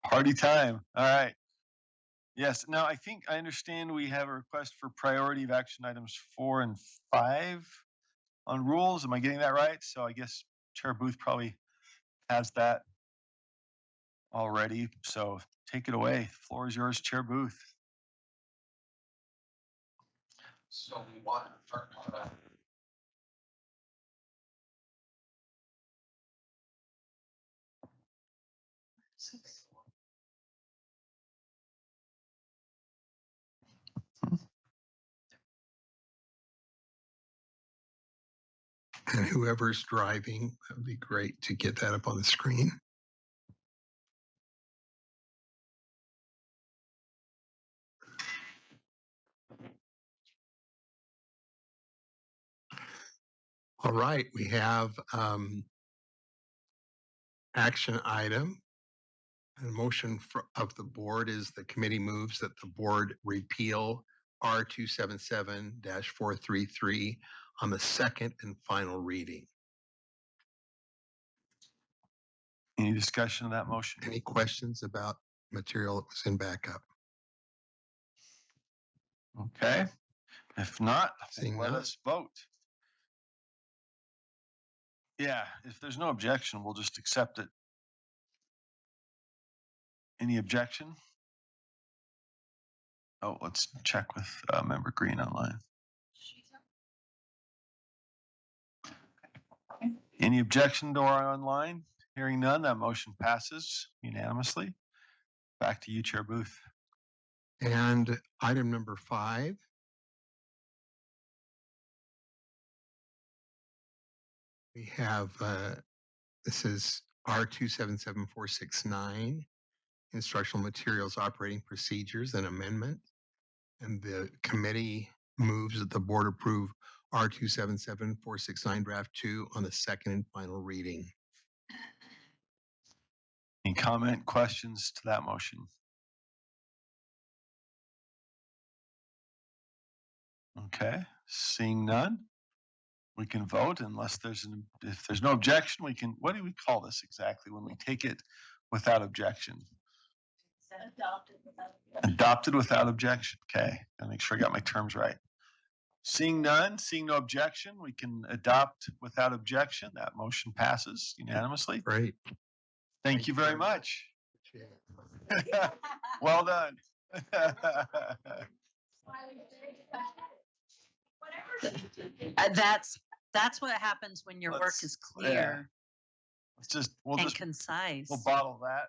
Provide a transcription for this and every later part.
Party time. All right. Yes. Now, I think I understand we have a request for priority of action items 4 and 5 on rules. Am I getting that right? So I guess Chair Booth probably has that already. So take it away. The floor is yours, Chair Booth. So we want to and whoever's driving, that would be great to get that up on the screen. All right, we have action item. The motion of the board is the committee moves that the board repeal R277-433 on the second and final reading. Any discussion of that motion? Any questions about material that was in backup? Okay. If not, Seeing let none. us vote. Yeah, if there's no objection, we'll just accept it. Any objection? Oh, let's check with Member Green online. Any objection to our online? Hearing none, that motion passes unanimously. Back to you, Chair Booth. And item number 5. We have, this is R277469, Instructional Materials Operating Procedures and Amendment. And the committee moves that the board approve R277469 Draft 2 on the second and final reading. Any comment, questions to that motion? Okay, seeing none, we can vote unless if there's no objection, we can, what do we call this exactly when we take it without objection? Adopted without objection. Okay, gotta make sure I got my terms right. Seeing none, seeing no objection, we can adopt without objection. That motion passes unanimously. Great. Thank you very much. Well done. That's what happens when your work is clear and concise. We'll bottle that.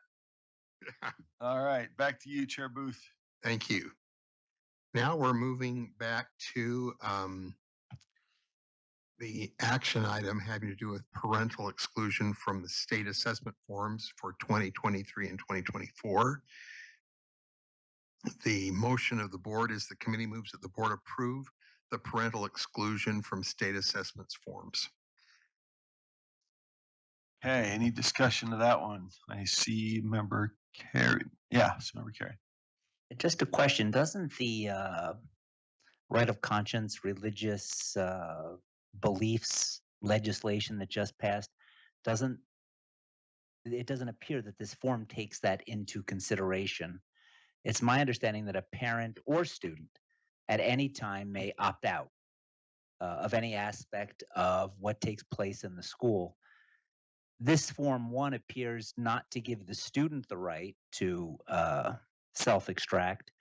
All right, back to you, Chair Booth. Thank you. Now we're moving back to the action item having to do with parental exclusion from the state assessment forms for 2023 and 2024. The motion of the board is the committee moves that the board approve the parental exclusion from state assessments forms. Okay, any discussion of that one? I see Member Carey. Yeah, it's Member Carey. Just a question. Doesn't the right of conscience, religious beliefs legislation that just passed, doesn't appear that this form takes that into consideration? It's my understanding that a parent or student at any time may opt out of any aspect of what takes place in the school. This Form 1 appears not to give the student the right to self-extract,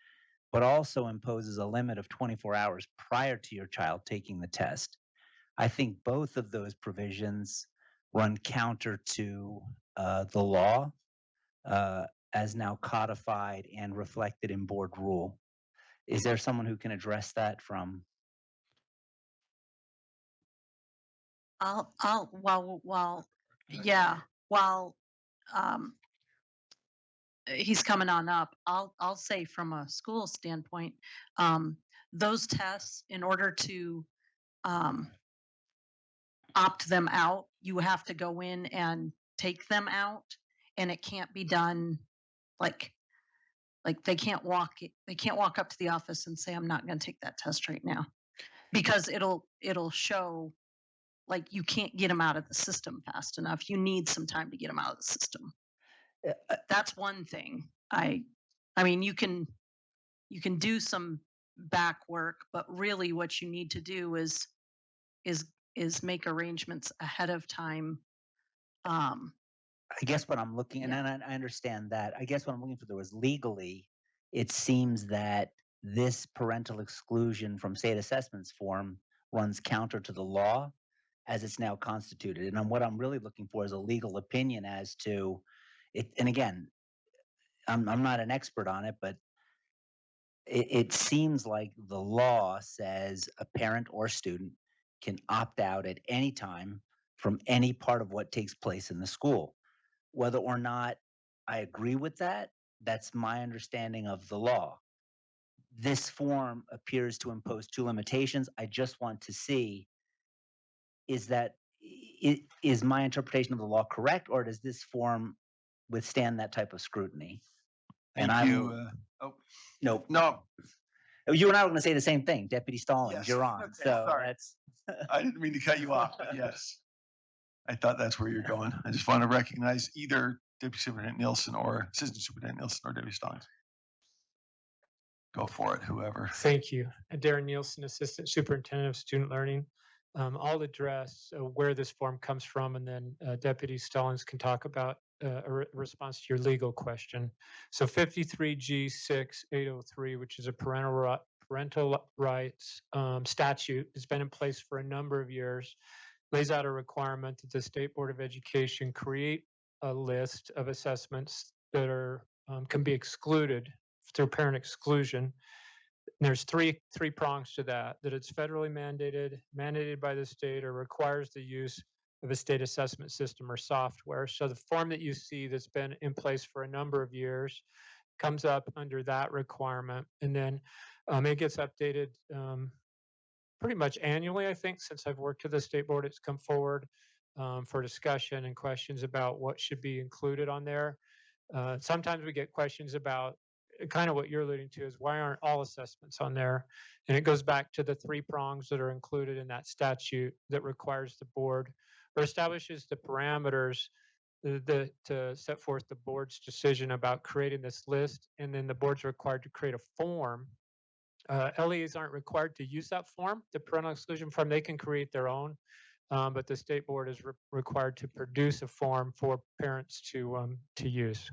but also imposes a limit of 24 hours prior to your child taking the test. I think both of those provisions run counter to the law as now codified and reflected in board rule. Is there someone who can address that from? While he's coming on up, I'll say from a school standpoint, those tests, in order to opt them out, you have to go in and take them out, and it can't be done like they can't walk up to the office and say, I'm not going to take that test right now, because it'll show like you can't get them out of the system fast enough. You need some time to get them out of the system. That's one thing. I mean, you can do some back work, but really what you need to do is make arrangements ahead of time. I guess what I'm looking, and Yeah. then I understand that. I guess what I'm looking for there was legally, it seems that this parental exclusion from state assessments form runs counter to the law as it's now constituted. And what I'm really looking for is a legal opinion as to it. And again, I'm not an expert on it, but it seems like the law says a parent or student can opt out at any time from any part of what takes place in the school. Whether or not I agree with that, that's my understanding of the law. This form appears to impose two limitations. I just want to see, is my interpretation of the law correct, or does this form withstand that type of scrutiny? Thank And you. no, No, you and I were going to say the same thing, Deputy Stallings. Yes. You're on. Okay, So sorry. that's I didn't mean to cut you off, but yes. I thought that's where you're going. I just want to recognize either Deputy Superintendent Nielsen or Assistant Superintendent Nielsen or Deputy Stallings. Go for it, whoever. Thank you. Darren Nielsen, Assistant Superintendent of Student Learning. I'll address where this form comes from, and then Deputy Stallings can talk about a response to your legal question. So 53G6803, which is a parental rights statute, has been in place for a number of years, lays out a requirement that the State Board of Education create a list of assessments that are can be excluded through parent exclusion. There's three prongs to that: that it's federally mandated by the state, or requires the use of a state assessment system or software. So the form that you see that's been in place for a number of years comes up under that requirement, and then it gets updated pretty much annually. I think since I've worked with the state board, it's come forward for discussion and questions about what should be included on there. Sometimes we get questions about kind of what you're alluding to, is why aren't all assessments on there? And it goes back to the three prongs that are included in that statute that requires the board, or establishes the parameters to set forth the board's decision about creating this list. And then the board's required to create a form. LEAs aren't required to use that form, the parental exclusion form. They can create their own, but the state board is required to produce a form for parents to use.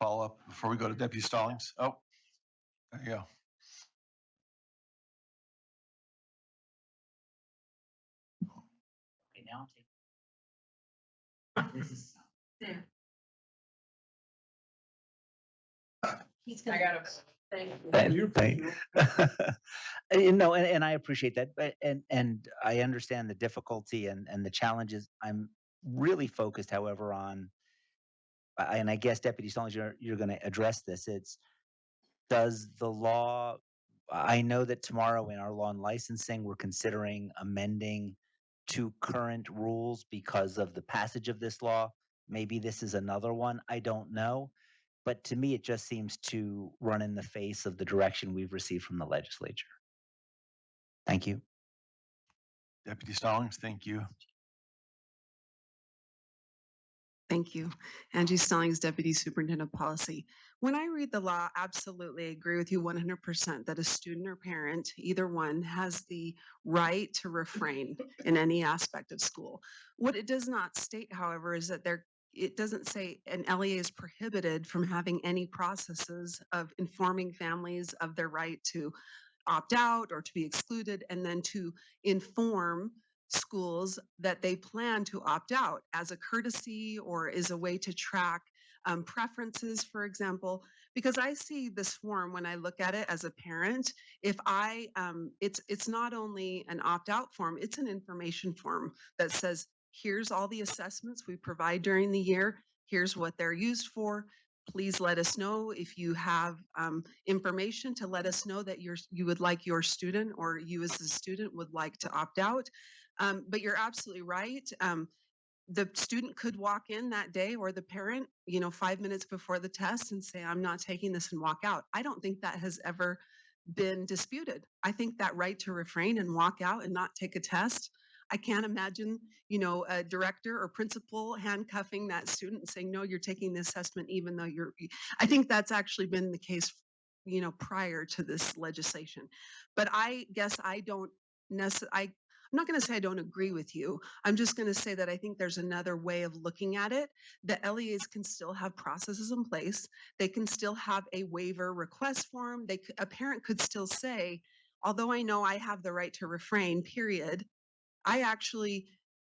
Follow up before we go to Deputy Stallings. Oh, there you go. okay. Now this is I got it. Thank you know, and I appreciate that, and I understand the difficulty and the challenges. I'm really focused, however, on, and I guess Deputy Stallings, you're going to address this. It's, does the law? I know that tomorrow in our law and licensing, we're considering amending two current rules because of the passage of this law. Maybe this is another one. I don't know. But to me, it just seems to run in the face of the direction we've received from the legislature. Thank you. Deputy Stallings, thank you. Thank you. Angie Stallings, Deputy Superintendent of Policy. When I read the law, absolutely agree with you 100% that a student or parent, either one, has the right to refrain in any aspect of school. What it does not state, however, is that it doesn't say an LEA is prohibited from having any processes of informing families of their right to opt out or to be excluded, and then to inform schools that they plan to opt out as a courtesy or as a way to track preferences, for example. Because I see this form when I look at it as a parent, if I, it's not only an opt-out form, it's an information form that says, here's all the assessments we provide during the year, here's what they're used for. Please let us know if you have information to let us know that you would like your student, or you as a student would like to opt out. But you're absolutely right. The student could walk in that day, or the parent, 5 minutes before the test, and say, I'm not taking this, and walk out. I don't think that has ever been disputed. I think that right to refrain and walk out and not take a test, I can't imagine, a director or principal handcuffing that student and saying, no, you're taking the assessment, even though I think that's actually been the case, prior to this legislation. But I guess I don't necessarily, I'm not going to say I don't agree with you. I'm just going to say that I think there's another way of looking at it. The LEAs can still have processes in place. They can still have a waiver request form. A parent could still say, although I know I have the right to refrain, period, I actually,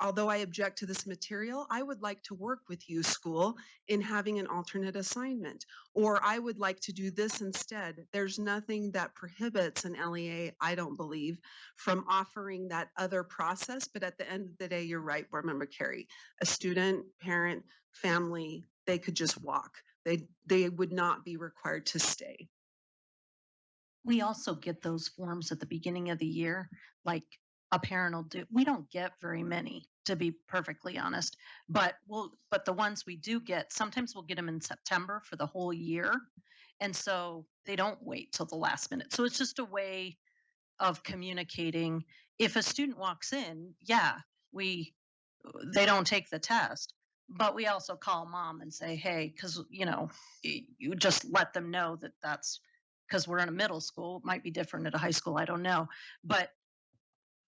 although I object to this material, I would like to work with you, school, in having an alternate assignment, or I would like to do this instead. There's nothing that prohibits an LEA, I don't believe, from offering that other process. But at the end of the day, you're right, Board Member Carey. A student, parent, family, they could just walk. They would not be required to stay. We also get those forms at the beginning of the year, like a parent will do. We don't get very many, to be perfectly honest, but the ones we do get, sometimes we'll get them in September for the whole year. And so they don't wait till the last minute. So it's just a way of communicating. If a student walks in, yeah, they don't take the test, but we also call mom and say, hey, because you just let them know that that's because we're in a middle school. It might be different at a high school, I don't know, but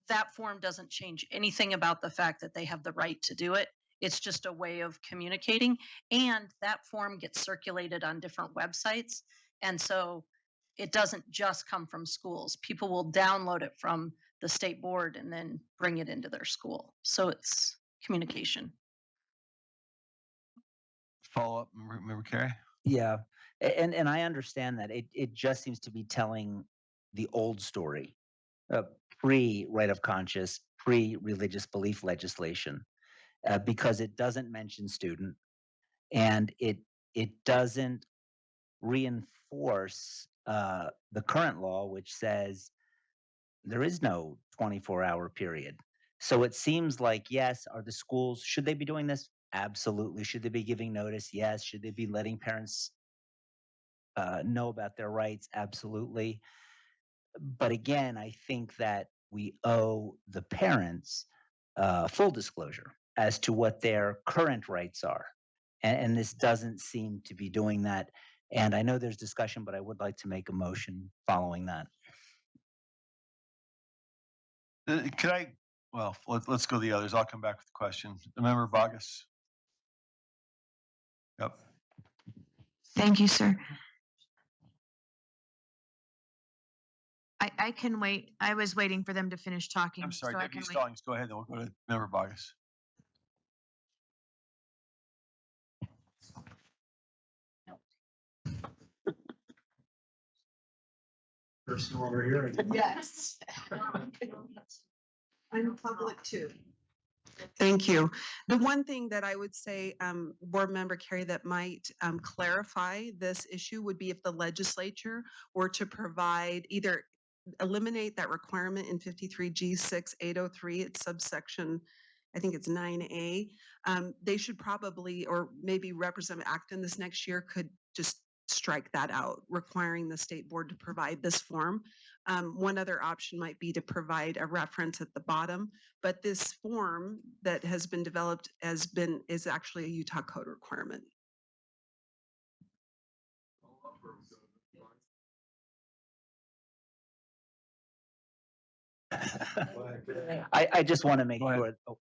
that form doesn't change anything about the fact that they have the right to do it. It's just a way of communicating, and that form gets circulated on different websites, and so it doesn't just come from schools. People will download it from the state board and then bring it into their school. So it's communication. Follow up, Member Carey? Yeah, and I understand that it just seems to be telling the old story, pre-right of conscience, pre-religious belief legislation, because it doesn't mention student, and it doesn't reinforce the current law, which says there is no 24-hour period. So it seems like, yes, are the schools, should they be doing this? Absolutely. Should they be giving notice? Yes. Should they be letting parents know about their rights? Absolutely. But again, I think that we owe the parents full disclosure as to what their current rights are. And this doesn't seem to be doing that. And I know there's discussion, but I would like to make a motion following that. Could I? Well, let's go to the others. I'll come back with the question. Member Vargas. Yep. Thank you, sir. I can wait. I was waiting for them to finish talking. I'm sorry, so I Deputy can wait. Stallings. Go ahead, then we'll go to Member Vargas. Personal over here. Yes. I'm public too. Thank you. The one thing that I would say, Board Member Carey, that might clarify this issue would be if the legislature were to provide either eliminate that requirement in 53G6803, it's subsection, I think it's 9A. They should probably, or maybe Representative Acton this next year could just strike that out, requiring the state board to provide this form. One other option might be to provide a reference at the bottom, but this form that has been developed is actually a Utah code requirement. I just want to make Go ahead. sure.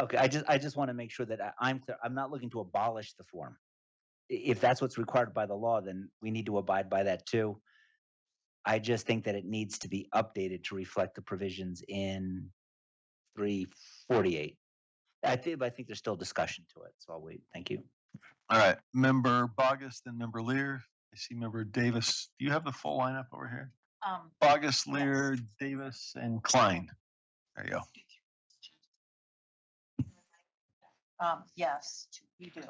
Okay, I just want to make sure that I'm clear. I'm not looking to abolish the form. If that's what's required by the law, then we need to abide by that too. I just think that it needs to be updated to reflect the provisions in 348. I think there's still discussion to it, so I'll wait. Thank you. All right, Member Vargas, then Member Lear. I see Member Davis. Do you have the full lineup over here? Vargas, Lear, Davis, and Klein. There you go. Yes, you do.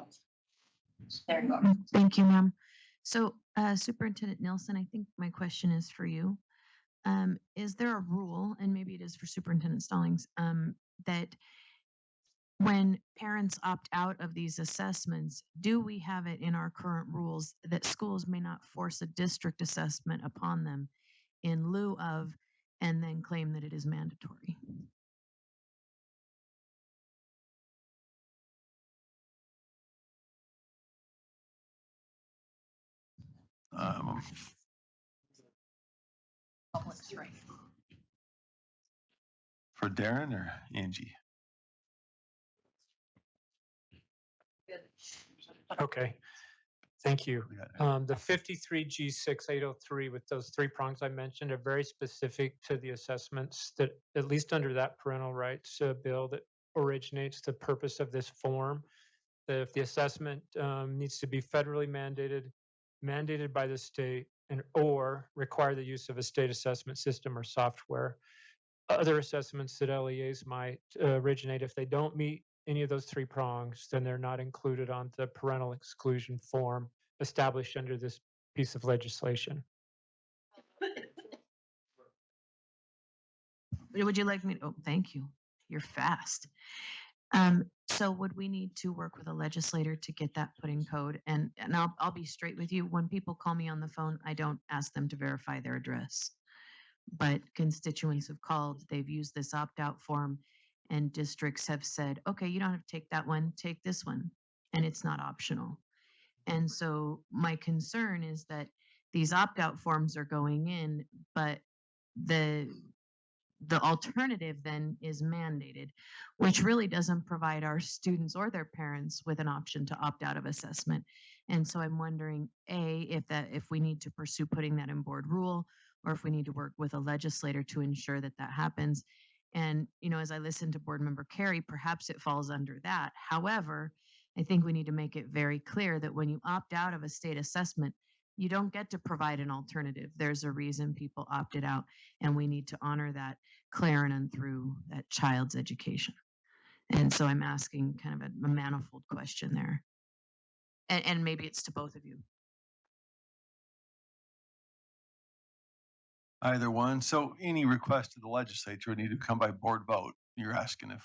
There you go. Thank you, ma'am. So Superintendent Nielsen, I think my question is for you. Is there a rule, and maybe it is for Superintendent Stallings, that when parents opt out of these assessments, do we have it in our current rules that schools may not force a district assessment upon them in lieu of and then claim that it is mandatory. Um, for Darren or Angie? Okay, thank you. We got it. The 53G6803 with those 3 prongs I mentioned are very specific to the assessments that, at least under that parental rights bill that originates the purpose of this form. That if the assessment needs to be federally mandated by the state, and or require the use of a state assessment system or software. Other assessments that LEAs might originate, if they don't meet any of those 3 prongs, then they're not included on the parental exclusion form established under this piece of legislation. Would you like me to, oh, thank you. You're fast. So would we need to work with a legislator to get that put in code? And I'll be straight with you. When people call me on the phone, I don't ask them to verify their address. But constituents have called, they've used this opt-out form, and districts have said, okay, you don't have to take that one, take this one. And it's not optional. And so my concern is that these opt-out forms are going in, but the alternative then is mandated, which really doesn't provide our students or their parents with an option to opt out of assessment. And so I'm wondering, A, if we need to pursue putting that in board rule, or if we need to work with a legislator to ensure that that happens. And, as I listen to board member Carey, perhaps it falls under that. However, I think we need to make it very clear that when you opt out of a state assessment, you don't get to provide an alternative. There's a reason people opted out, and we need to honor that clear and through that child's education. And so I'm asking kind of a manifold question there. And maybe it's to both of you. Either one. So any request to the legislature would need to come by board vote. You're asking if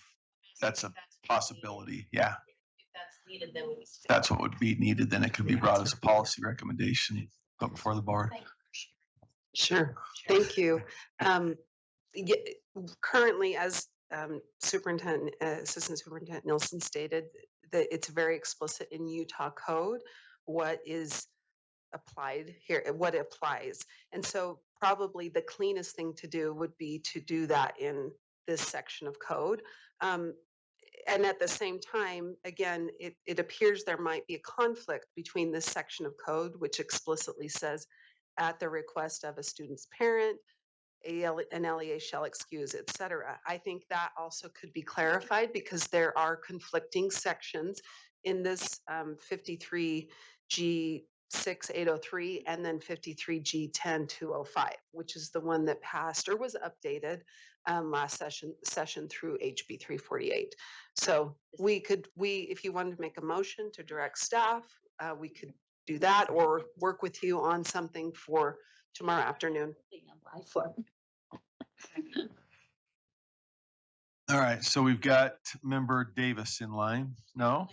that's a possibility. Yeah. If that's needed, then we That's what would be needed. Then it could be brought as a policy recommendation put before the board. Sure, thank you. Currently, as Assistant Superintendent Nilsson stated, that it's very explicit in Utah code what is applied here, what applies. And so probably the cleanest thing to do would be to do that in this section of code. And at the same time, again, it appears there might be a conflict between this section of code, which explicitly says, at the request of a student's parent, an LEA shall excuse, et cetera. I think that also could be clarified because there are conflicting sections in this 53G6803 and then 53G10205, which is the one that passed or was updated last session through HB 348. So if you wanted to make a motion to direct staff, we could do that or work with you on something for tomorrow afternoon. All right. So we've got member Davis in line. No?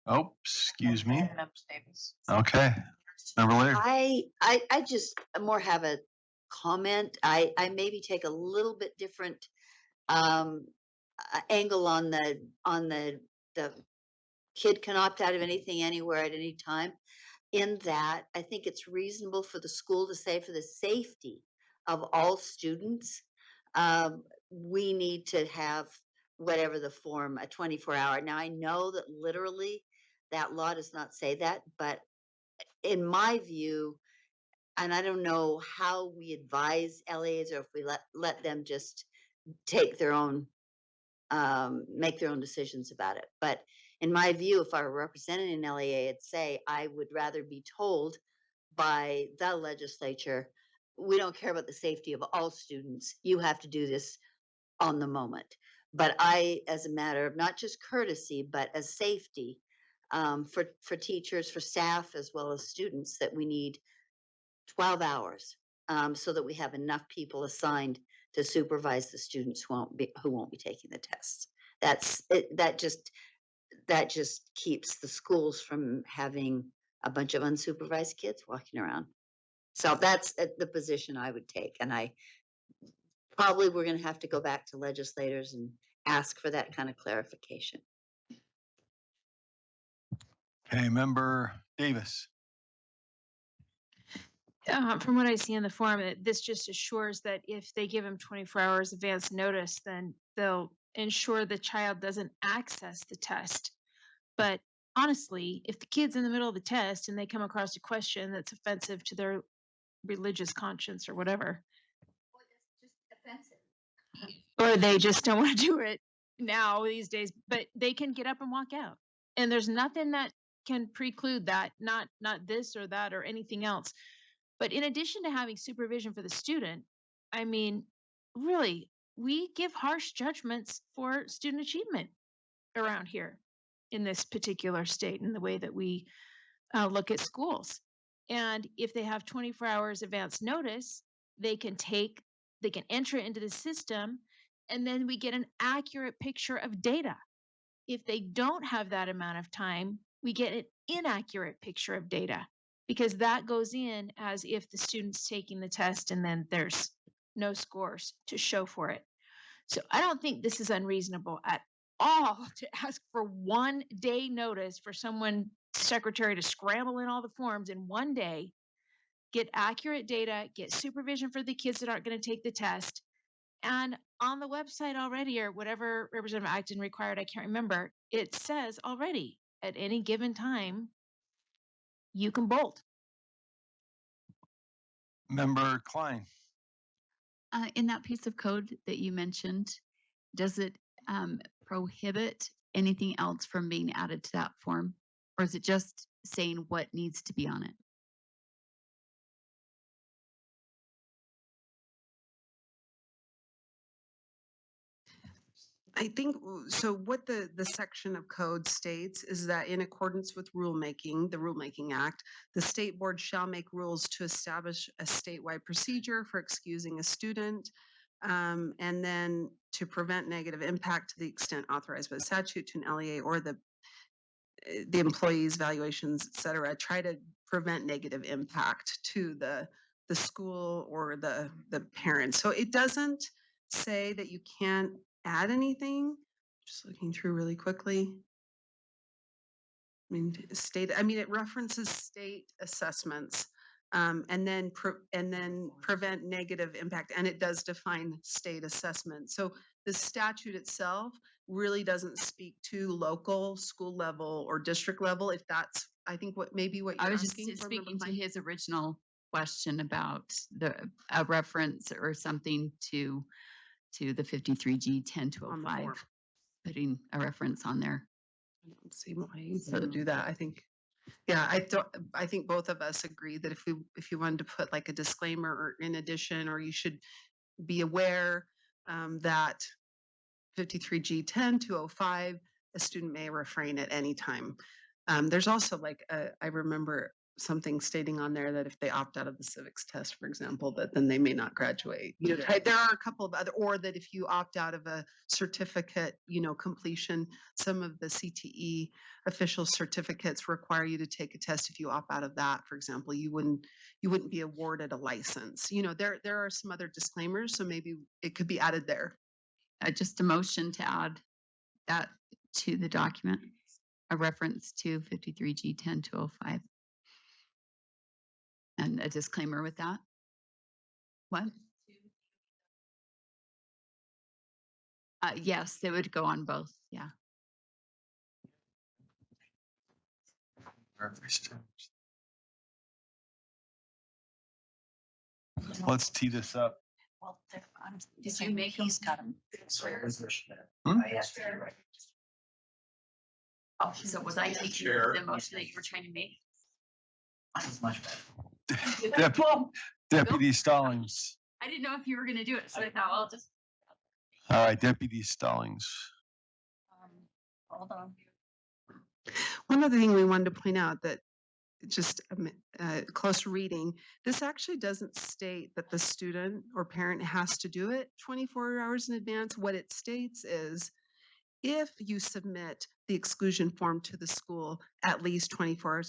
Oh, excuse me. Okay. Member Laird. I just more have a comment. I maybe take a little bit different angle on the kid can opt out of anything anywhere at any time. In that, I think it's reasonable for the school to say, for the safety of all students, we need to have whatever the form, a 24-hour. Now, I know that literally that law does not say that, but in my view, and I don't know how we advise LAs or if we let them just take their own, make their own decisions about it. But in my view, if I were representing an LEA, I'd say I would rather be told by the legislature, we don't care about the safety of all students. You have to do this on the moment. But I, as a matter of not just courtesy, but as safety for teachers, for staff, as well as students, that we need 12 hours so that we have enough people assigned to supervise the students who won't be taking the tests. That just keeps the schools from having a bunch of unsupervised kids walking around. So that's the position I would take. And I probably we're gonna have to go back to legislators and ask for that kind of clarification. Okay, Member Davis. From what I see in the form, this just assures that if they give them 24 hours advance notice, then they'll ensure the child doesn't access the test. But honestly, if the kid's in the middle of the test and they come across a question that's offensive to their religious conscience or whatever, or they just don't want to do it now these days, but they can get up and walk out. And there's nothing that can preclude that, not this or that or anything else. But in addition to having supervision for the student, I mean, really, we give harsh judgments for student achievement around here in this particular state in the way that we look at schools. And if they have 24 hours advance notice, they can enter it into the system, and then we get an accurate picture of data. If they don't have that amount of time, we get an inaccurate picture of data, because that goes in as if the student's taking the test and then there's no scores to show for it. So I don't think this is unreasonable at all to ask for 1 day notice for someone secretary to scramble in all the forms in 1 day, get accurate data, get supervision for the kids that aren't going to take the test. And on the website already, or whatever Representative Acton required, I can't remember, it says already at any given time, you can bolt. Member Klein. In that piece of code that you mentioned, does it prohibit anything else from being added to that form? Or is it just saying what needs to be on it? I think so. What the section of code states is that in accordance with rulemaking, the Rulemaking Act, the state board shall make rules to establish a statewide procedure for excusing a student, and then to prevent negative impact to the extent authorized by the statute to an LEA or the employees' valuations, et cetera. Try to prevent negative impact to the school or the parents. So it doesn't say that you can't add anything. Just looking through really quickly. It references state assessments, and then prevent negative impact, and it does define state assessment. So the statute itself really doesn't speak to local, school level, or district level. If that's, I think, what you're I was just asking for, speaking to his original question about a reference or something to the 53G on the 10-205, form. putting a reference on there. I don't see why you would do that. I think, yeah, I think both of us agree that if you wanted to put like a disclaimer or in addition, or you should be aware that 53G 10-205, a student may refrain at any time. There's also I remember something stating on there that if they opt out of the civics test, for example, that then they may not graduate. There are a couple of other, or that if you opt out of a certificate, completion, some of the CTE official certificates require you to take a test. If you opt out of that, for example, you wouldn't be awarded a license. There are some other disclaimers, so maybe it could be added there. Just a motion to add that to the document, a reference to 53G 10-205. And a disclaimer with that. What? Yes, they would go on both. Yeah. Let's tee this up. Well, Did you make he's got them. Hmm? Oh, so was I taking the motion that you were trying to make? That's much better. Deputy Stallings. I didn't know if you were going to do it, so I thought, well, just. All right, Deputy Stallings. Hold on. One other thing we wanted to point out, that just close reading, this actually doesn't state that the student or parent has to do it 24 hours in advance. What it states is, if you submit the exclusion form to the school at least 24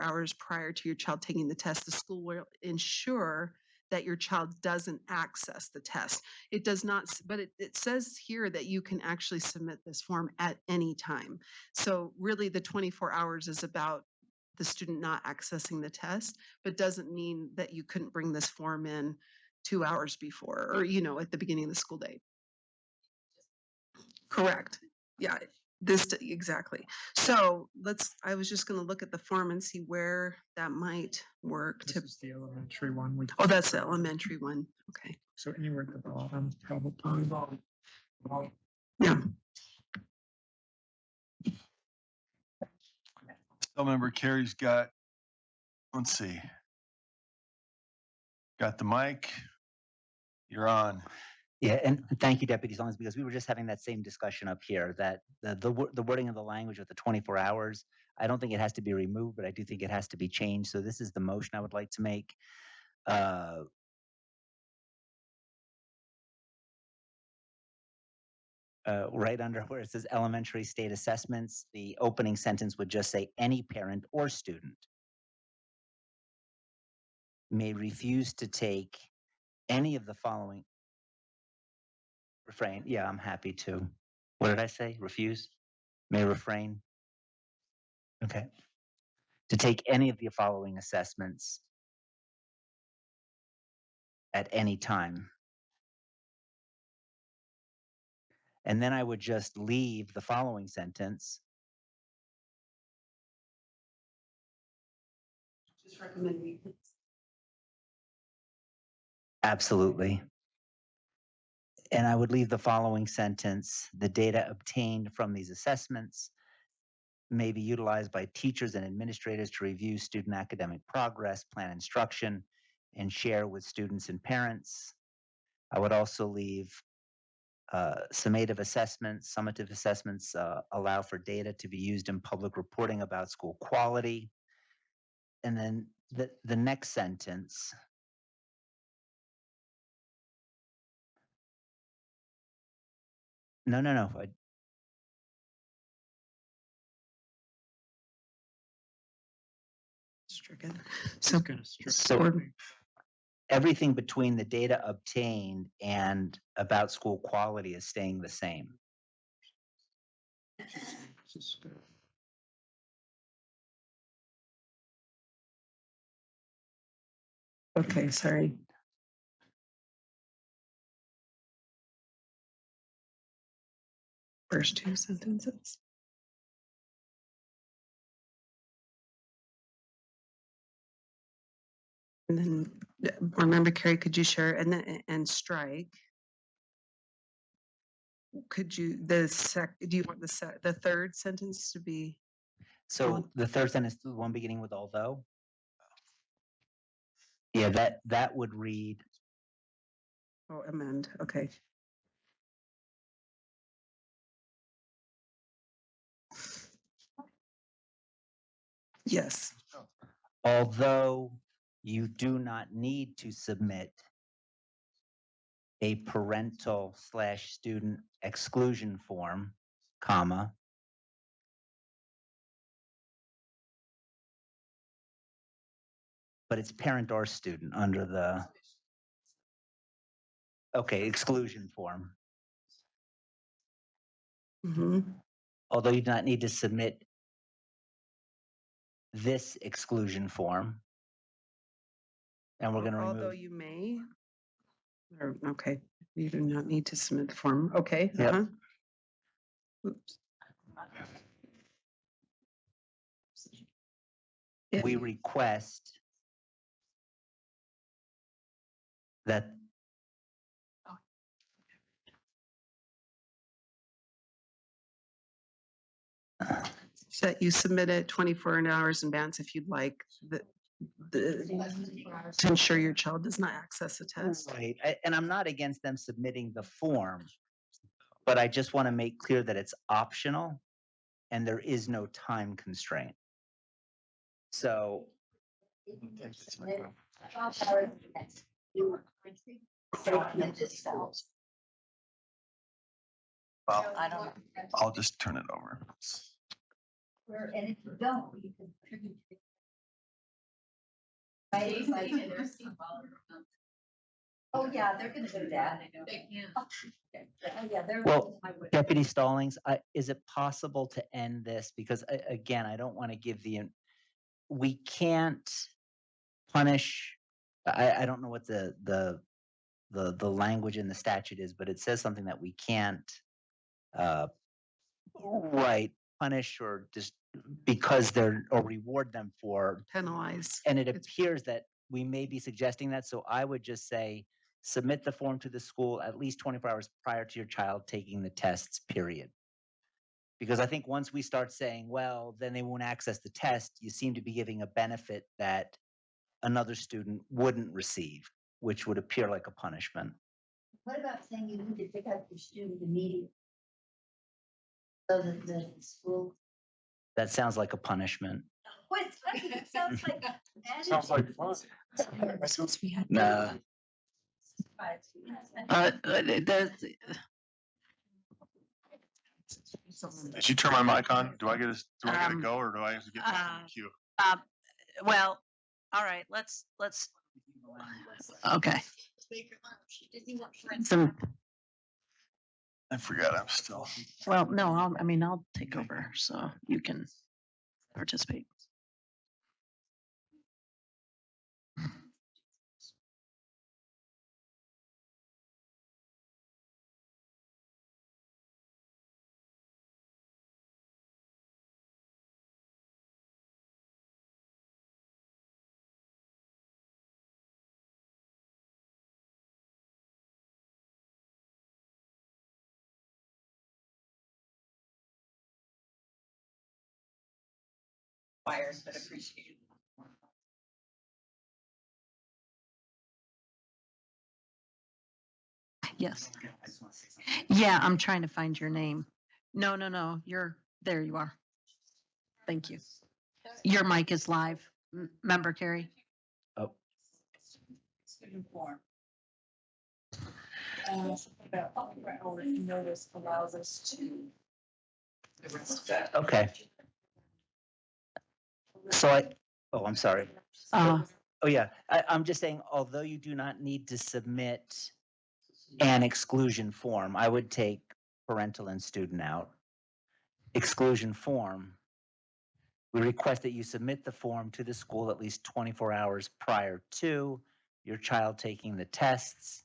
hours prior to your child taking the test, the school will ensure that your child doesn't access the test. It does not, but it says here that you can actually submit this form at any time. So really the 24 hours is about the student not accessing the test, but doesn't mean that you couldn't bring this form in 2 hours before, or, at the beginning of the school day. Correct. Yeah, exactly. So I was just gonna look at the form and see where that might work This to, is the elementary one. oh, that's the elementary one. Okay. So anywhere at the bottom, probably. Yeah. Cell member Carrie's got, let's see. Got the mic. You're on. Yeah, and thank you, Deputy Stallings, because we were just having that same discussion up here, that the wording of the language with the 24 hours, I don't think it has to be removed, but I do think it has to be changed. So this is the motion I would like to make. Right under where it says elementary state assessments, the opening sentence would just say any parent or student may refuse to take any of the following. Refrain. Yeah, I'm happy to. What did I say? Refuse? May refrain? Okay. To take any of the following assessments at any time. And then I would just leave the following sentence. Just recommend. Absolutely. And I would leave the following sentence: the data obtained from these assessments may be utilized by teachers and administrators to review student academic progress, plan instruction, and share with students and parents. I would also leave summative assessments allow for data to be used in public reporting about school quality. And then the next sentence, no. Stricken. So, So everything between the data obtained and about school quality is staying the same. okay, sorry. First two sentences. And then remember, Carrie, could you share and strike? Could you do you want the third sentence to be? So the third sentence, the one beginning with although. Yeah, that would read. Oh, amend. Okay. Yes. Although you do not need to submit a parental/student exclusion form, comma, but it's parent or student under the, okay, exclusion form. Mm-hmm. Although you do not need to submit this exclusion form. And we're going to remove. Although you may. Or, okay, you do not need to submit the form. Okay. Yep. Oops. We request that that you submit it 24 hours in advance if you'd like to ensure your child does not access the test. Right. And I'm not against them submitting the form, but I just want to make clear that it's optional and there is no time constraint. So Well, I'll just turn it over. And if you don't, you can contribute. Oh, yeah, they're gonna do that. They can't. Oh, yeah, they're. Well, Deputy Stallings, is it possible to end this? Because again, I don't want to give we can't punish, I don't know what the language in the statute is, but it says something that we can't, punish or just because or reward them for. Penalize. And it appears that we may be suggesting that, so I would just say, submit the form to the school at least 24 hours prior to your child taking the tests, period. Because I think once we start saying, well, then they won't access the test, you seem to be giving a benefit that another student wouldn't receive, which would appear like a punishment. What about saying you need to pick up your student immediately? So that the school. That sounds like a punishment. What, it sounds like. Sounds like fun. No. Did you turn my mic on? Do I get to go or do I have to get back in the queue? Well, all right, let's, okay. Some, I forgot I'm still. well, no, I'll take over so you can participate. But appreciate. Yes. Yeah, I'm trying to find your name. No, there you are. Thank you. Your mic is live. Member Carrie. Oh, Student form. Notice allows us to. okay. So I'm sorry. Oh yeah, I'm just saying, although you do not need to submit an exclusion form, I would take parental and student out. Exclusion form, we request that you submit the form to the school at least 24 hours prior to your child taking the tests.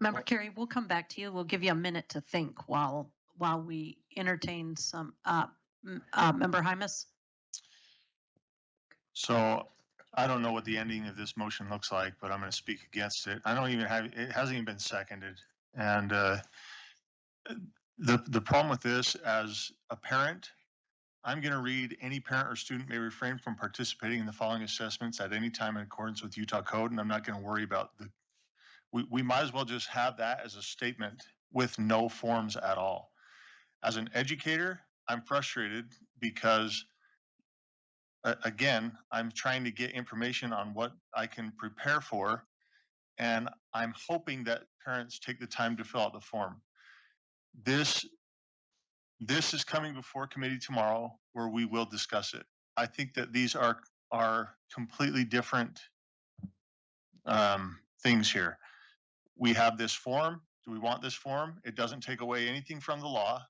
Member Carrie, we'll come back to you. We'll give you a minute to think while we entertain some, Member Hymas. So I don't know what the ending of this motion looks like, but I'm going to speak against it. I don't even have, it hasn't even been seconded. And the problem with this, as a parent, I'm going to read, any parent or student may refrain from participating in the following assessments at any time in accordance with Utah code. And I'm not going to worry about we might as well just have that as a statement with no forms at all. As an educator, I'm frustrated because again, I'm trying to get information on what I can prepare for, and I'm hoping that parents take the time to fill out the form. This is coming before committee tomorrow, where we will discuss it. I think that these are completely different things here. We have this form. Do we want this form? It doesn't take away anything from the law.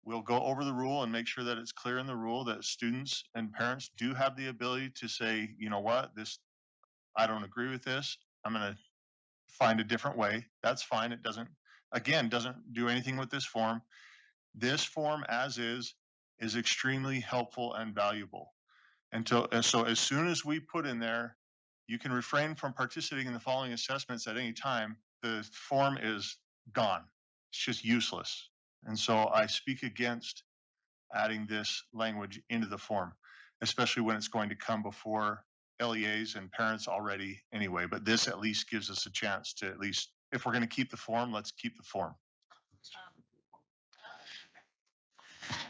We'll go over the rule and make sure that it's clear in the rule that students and parents do have the ability to say, you know what, I don't agree with this. I'm going to find a different way. That's fine. It doesn't do anything with this form. This form as is extremely helpful and valuable. And so as soon as we put in there, you can refrain from participating in the following assessments at any time, the form is gone. It's just useless. And so I speak against adding this language into the form, especially when it's going to come before LEAs and parents already anyway. But this at least gives us a chance to, at least, if we're going to keep the form, let's keep the form.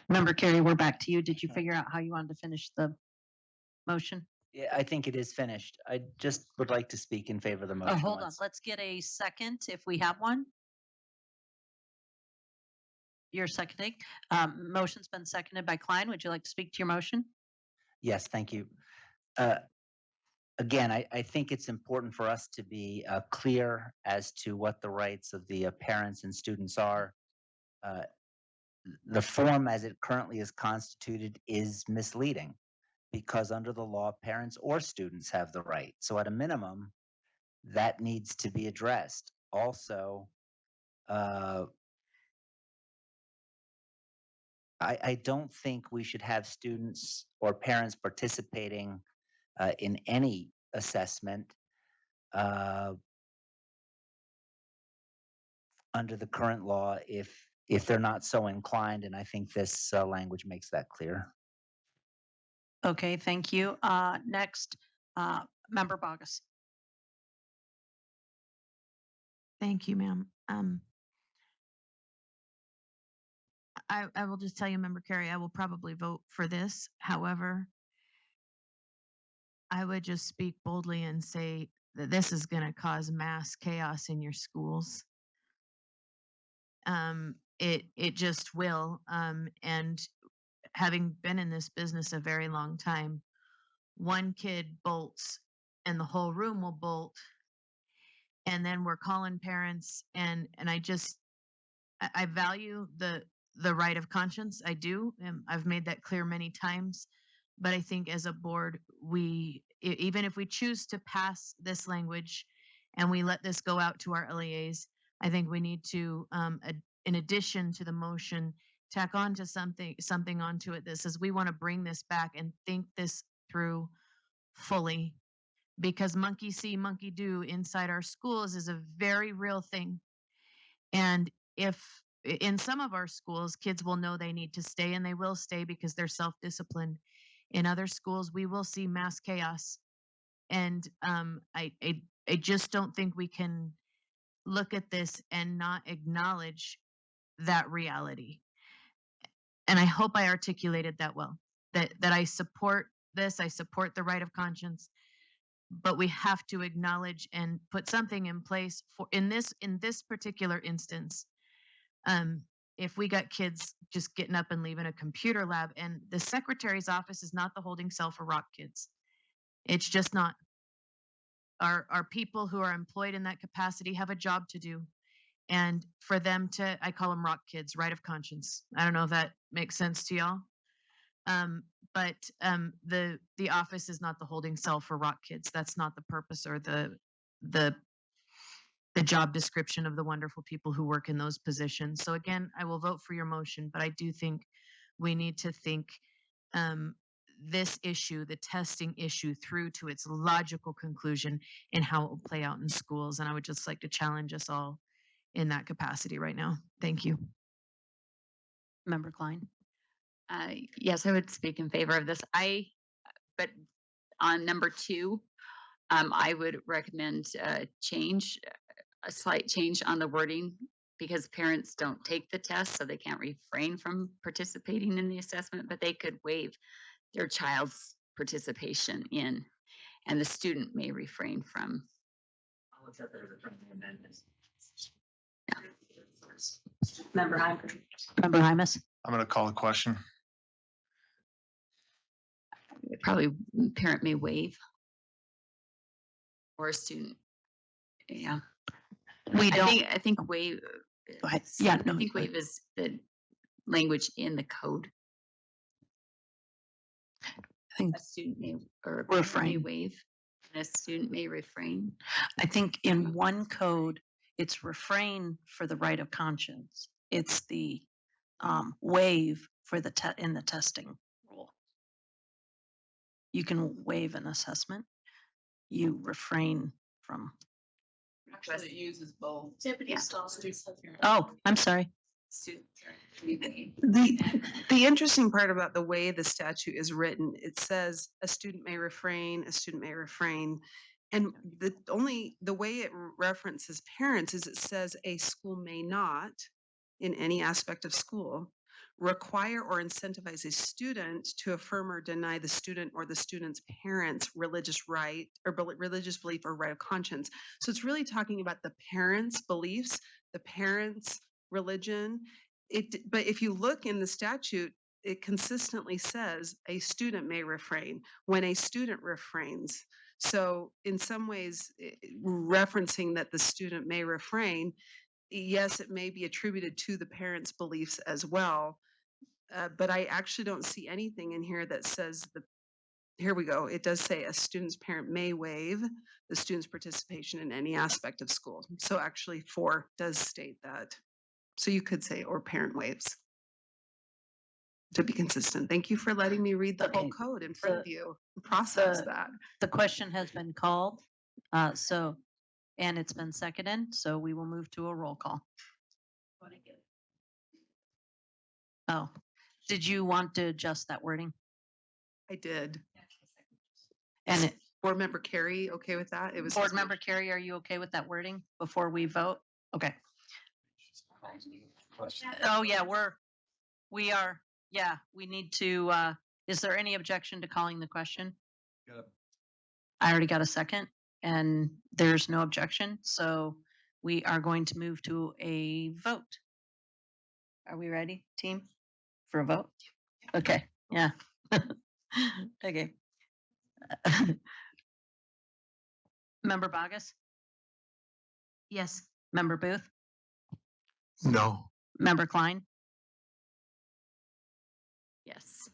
Member Carrie, we're back to you. Did you figure out how you wanted to finish the motion? Yeah, I think it is finished. I just would like to speak in favor of the motion. Oh, hold on. Let's get a second if we have one. You're seconding. Motion's been seconded by Klein. Would you like to speak to your motion? Yes, thank you. Again, I think it's important for us to be clear as to what the rights of the parents and students are. The form as it currently is constituted is misleading because under the law, parents or students have the right. So at a minimum, that needs to be addressed. Also, I don't think we should have students or parents participating in any assessment under the current law if they're not so inclined, and I think this language makes that clear. Okay, thank you. Next, Member Bogus. Thank you, ma'am. I will just tell you, Member Carey, I will probably vote for this. However, I would just speak boldly and say that this is going to cause mass chaos in your schools. It just will. And having been in this business a very long time, one kid bolts and the whole room will bolt, and then we're calling parents, and I value the right of conscience. I do. I've made that clear many times. But I think as a board, even if we choose to pass this language and we let this go out to our LEAs, I think we need to, in addition to the motion, tack on to something onto it that says we want to bring this back and think this through fully, because monkey see, monkey do inside our schools is a very real thing. And if in some of our schools, kids will know they need to stay and they will stay because they're self-disciplined. In other schools, we will see mass chaos. And I just don't think we can look at this and not acknowledge that reality. And I hope I articulated that well, that I support this, I support the right of conscience, but we have to acknowledge and put something in place for in this particular instance. If we got kids just getting up and leaving a computer lab, and the secretary's office is not the holding cell for rock kids. It's just not. Our people who are employed in that capacity have a job to do. And for them to, I call them rock kids, right of conscience. I don't know if that makes sense to y'all. But the office is not the holding cell for rock kids. That's not the purpose or the job description of the wonderful people who work in those positions. So again, I will vote for your motion, but I do think we need to think this issue, the testing issue, through to its logical conclusion and how it will play out in schools. And I would just like to challenge us all in that capacity right now. Thank you. Member Klein. Yes, I would speak in favor of this. But on number 2, I would recommend a slight change on the wording, because parents don't take the test, so they can't refrain from participating in the assessment, but they could waive their child's participation in, and the student may refrain from. Member Hymas. Member Hymas. I'm going to call a question. Probably parent may waive, or a student. Yeah. We don't. I think waive. Go ahead. Yeah, no, I think waive is the language in the code. I think A student may, or a parent may refrain. waive, and a student may refrain. I think in one code, it's refrain for the right of conscience. It's the waive for the in the testing rule. You can waive an assessment. You refrain from. Actually, it uses both. Yeah. Oh, I'm sorry. The interesting part about the way the statute is written, it says a student may refrain, a student may refrain. And the way it references parents is it says a school may not, in any aspect of school, require or incentivize a student to affirm or deny the student or the student's parents' religious right or religious belief or right of conscience. So it's really talking about the parents' beliefs, the parents' religion, But if you look in the statute, it consistently says a student may refrain when a student refrains. So in some ways, referencing that the student may refrain, yes, it may be attributed to the parent's beliefs as well. But I actually don't see anything in here that says here we go. It does say a student's parent may waive the student's participation in any aspect of school. So actually 4 does state that. So you could say, or parent waives. To be consistent. Thank you for letting me read the whole Okay, code in front of you and process the- that. The question has been called, and it's been seconded, so we will move to a roll call. Oh, did you want to adjust that wording? I did. And Board Member Carey, okay with that? It was Board his Member motion. Carey, are you okay with that wording before we vote? Okay. Oh, yeah, we are, yeah, we need to, is there any objection to calling the question? I already got a second and there's no objection, so we are going to move to a vote. Are we ready, team, for a vote? Okay, yeah. Okay. Member Bogus, Yes. Member Booth, No. Member Klein, Yes.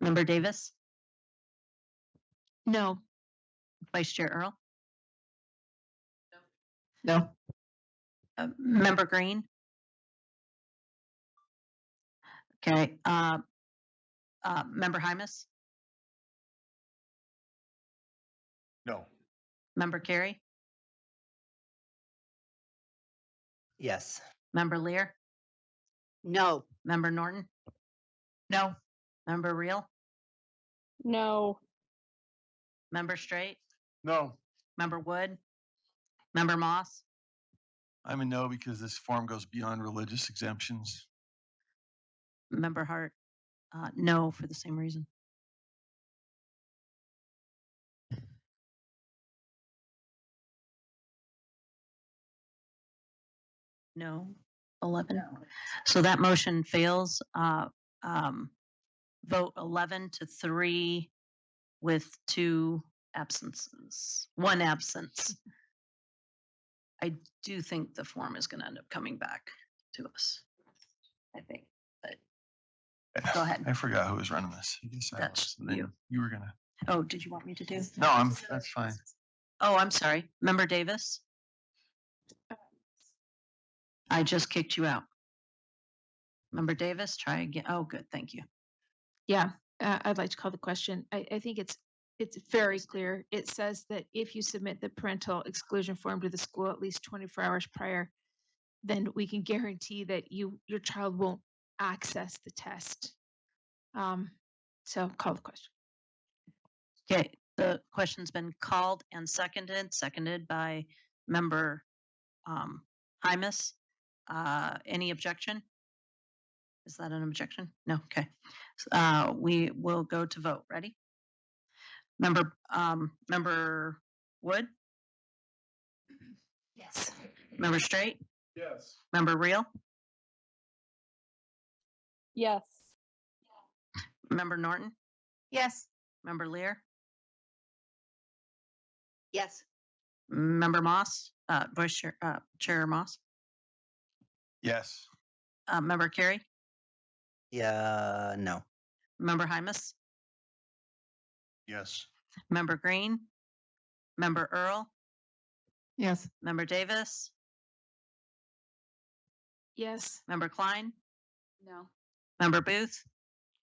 Member Davis, No. Vice Chair Earl, No. Member Green. Okay, Member Hymus, No. Member Carey, Yes. Member Lear, No. Member Norton. No. Member Reel, No. Member Straight, No. Member Wood, Member Moss, I'm a no because this form goes beyond religious exemptions. Member Hart, no for the same reason. No, 11. So that motion fails. Vote 11-3 with 2 absences, 1 absence. I do think the form is going to end up coming back to us. I think, but go ahead. I forgot who was running this. I guess I That's was. And then you. You were gonna. Oh, did you want me to do? No, that's fine. Oh, I'm sorry. Member Davis? I just kicked you out. Member Davis, try again. Oh, good. Thank you. Yeah, I'd like to call the question. I think it's very clear. It says that if you submit the parental exclusion form to the school at least 24 hours prior, then we can guarantee that your child won't access the test. So call the question. Okay, the question's been called and seconded by Member Hymus. Any objection? Is that an objection? No, okay. We will go to vote. Ready? Member Wood? Yes. Member Straight? Yes. Member Reel? Yes. Member Norton? Yes. Member Lear? Yes. Member Moss? Vice Chair, Chair Moss? Yes. Member Carey? Yeah, no. Member Hymus? Yes. Member Green? Member Earl? Yes. Member Davis? Yes. Member Klein? No. Member Booth?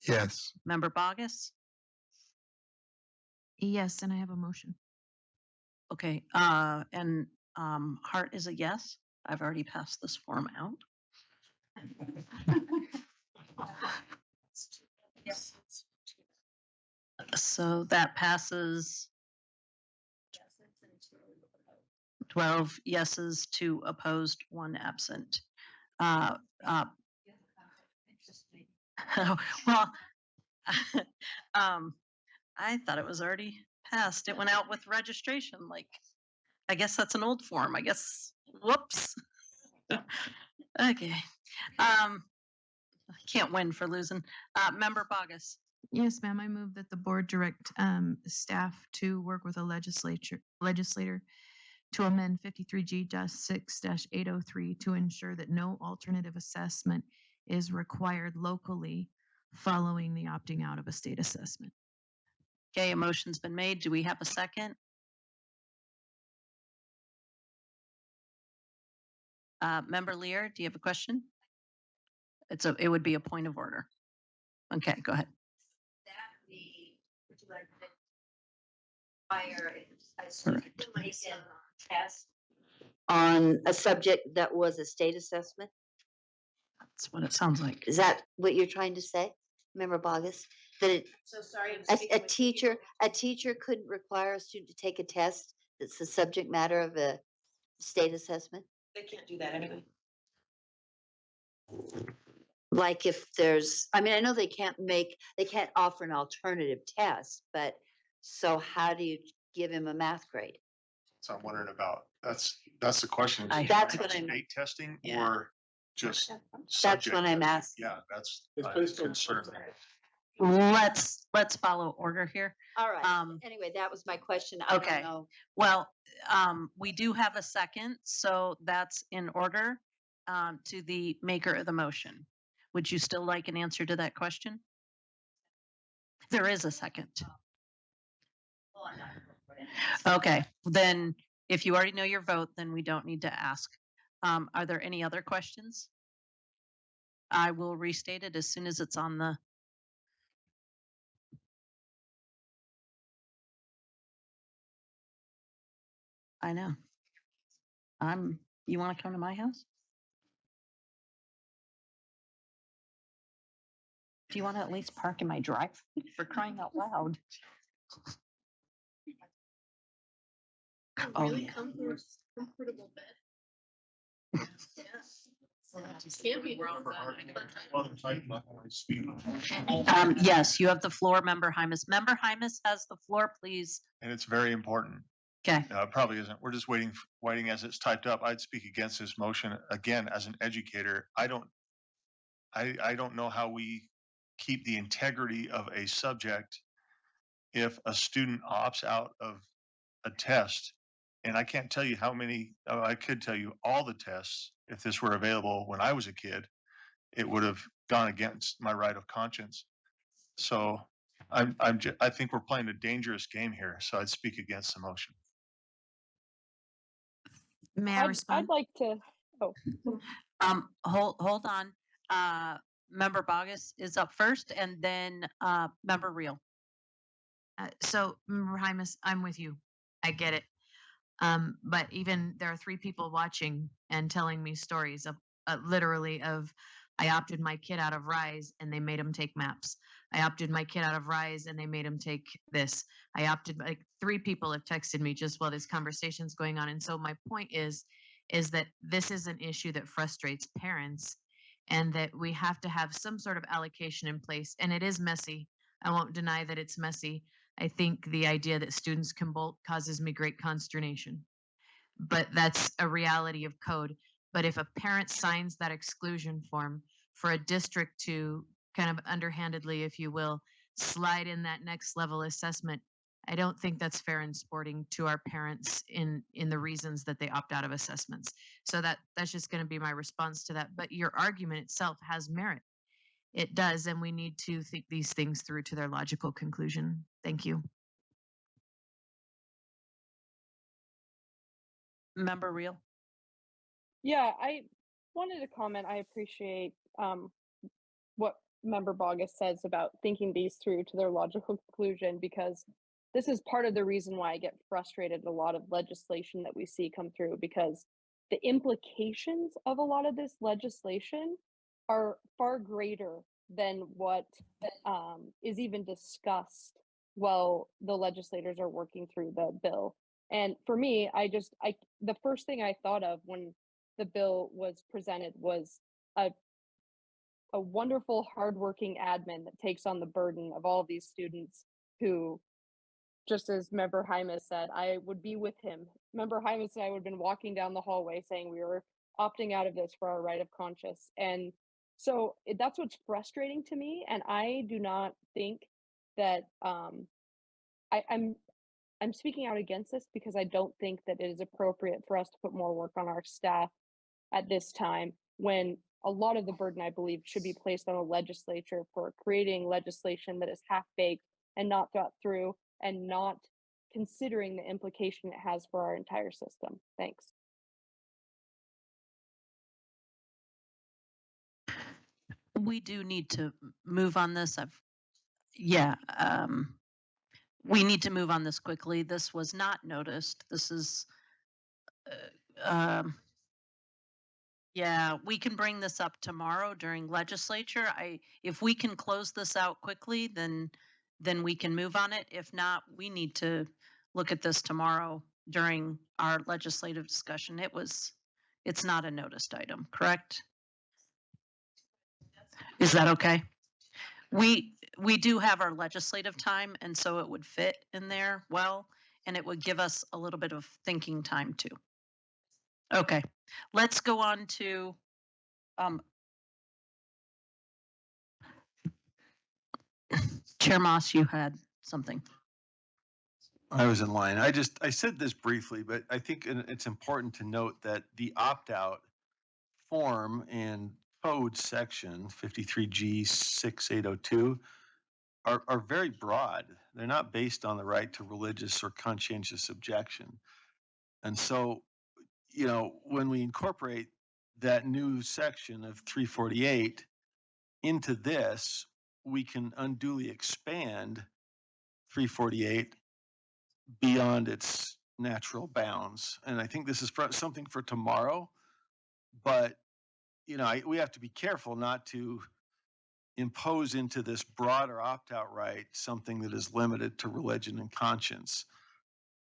Yes. Member Bogus? Yes, and I have a motion. Okay, and Hart is a yes. I've already passed this form out. So that passes 12 yeses, 2 opposed, 1 absent. Well, I thought it was already passed. It went out with registration. Like, I guess that's an old form. I guess, whoops. Okay. Can't win for losing. Member Bogus. Yes, ma'am. I move that the board direct staff to work with a legislator to amend 53G-6-803 to ensure that no alternative assessment is required locally following the opting out of a state assessment. Okay, a motion's been made. Do we have a second? Member Lear, do you have a question? It would be a point of order. Okay, go ahead. On a subject that was a state assessment? That's what it sounds like. Is that what you're trying to say, Member Bogus? That it, So sorry. a teacher couldn't require a student to take a test that's the subject matter of a state assessment? They can't do that anyway. Like if there's, I mean, I know they can't offer an alternative test, but so how do you give him a math grade? So I'm wondering about, that's the question. That's what I'm- State testing Yeah. or just That's subject what I'm testing? asking. Yeah, that's It's I'm based on- concerned. Let's follow order here. All right. Um, Anyway, that was my question. I okay. don't know. Well, we do have a second, so that's in order to the maker of the motion. Would you still like an answer to that question? There is a second. Okay, then if you already know your vote, then we don't need to ask. Are there any other questions? I will restate it as soon as it's on the. I know. You want to come to my house? Do you want to at least park in my driveway for crying out loud? Oh, yeah. Comfortable bed. Can't be wrong. Yes, you have the floor, Member Hymas. Member Hymas has the floor, please. And it's very important. Okay. Probably isn't. We're just waiting as it's typed up. I'd speak against this motion again as an educator. I don't know how we keep the integrity of a subject if a student opts out of a test. And I can't tell you how many, I could tell you all the tests, if this were available when I was a kid, it would have gone against my right of conscience. So I think we're playing a dangerous game here. So I'd speak against the motion. May I respond? I'd like to, Hold on. Member Bogus is up first, and then Member Reel. So, Member Hymas, I'm with you. I get it. But even there are 3 people watching and telling me stories of literally of, I opted my kid out of Rise and they made him take maps. I opted my kid out of Rise and they made him take this. I opted, like 3 people have texted me just while this conversation's going on. And so my point is that this is an issue that frustrates parents and that we have to have some sort of allocation in place. And it is messy. I won't deny that it's messy. I think the idea that students can bolt causes me great consternation. But that's a reality of code. But if a parent signs that exclusion form for a district to kind of underhandedly, if you will, slide in that next level assessment, I don't think that's fair and sporting to our parents in the reasons that they opt out of assessments. So that's just going to be my response to that. But your argument itself has merit. It does, and we need to think these things through to their logical conclusion. Thank you. Member Reel. yeah, I wanted to comment. I appreciate what Member Bogus says about thinking these through to their logical conclusion, because this is part of the reason why I get frustrated at a lot of legislation that we see come through, because the implications of a lot of this legislation are far greater than what is even discussed while the legislators are working through the bill. And for me, the first thing I thought of when the bill was presented was a wonderful, hardworking admin that takes on the burden of all of these students who, just as Member Hymas said, I would be with him. Member Hymas and I would have been walking down the hallway saying we were opting out of this for our right of conscience. And So that's what's frustrating to me, and I do not think that I'm speaking out against this because I don't think that it is appropriate for us to put more work on our staff at this time when a lot of the burden, I believe, should be placed on the legislature for creating legislation that is half baked and not thought through and not considering the implication it has for our entire system. Thanks. We do need to move on this. Yeah, we need to move on this quickly. This was not noticed. This is, yeah, we can bring this up tomorrow during legislature. If we can close this out quickly, then we can move on it. If not, we need to look at this tomorrow during our legislative discussion. It's not a noticed item, correct? Is that okay? We do have our legislative time, and so it would fit in there well, and it would give us a little bit of thinking time too. Okay, let's go on to Chair Moss, you had something. I was in line. I said this briefly, but I think it's important to note that the opt-out form in code section 53G 6802 are very broad. They're not based on the right to religious or conscientious objection. And so, you know, when we incorporate that new section of 348 into this, we can unduly expand 348 beyond its natural bounds. And I think this is something for tomorrow, but you know, we have to be careful not to impose into this broader opt-out right something that is limited to religion and conscience.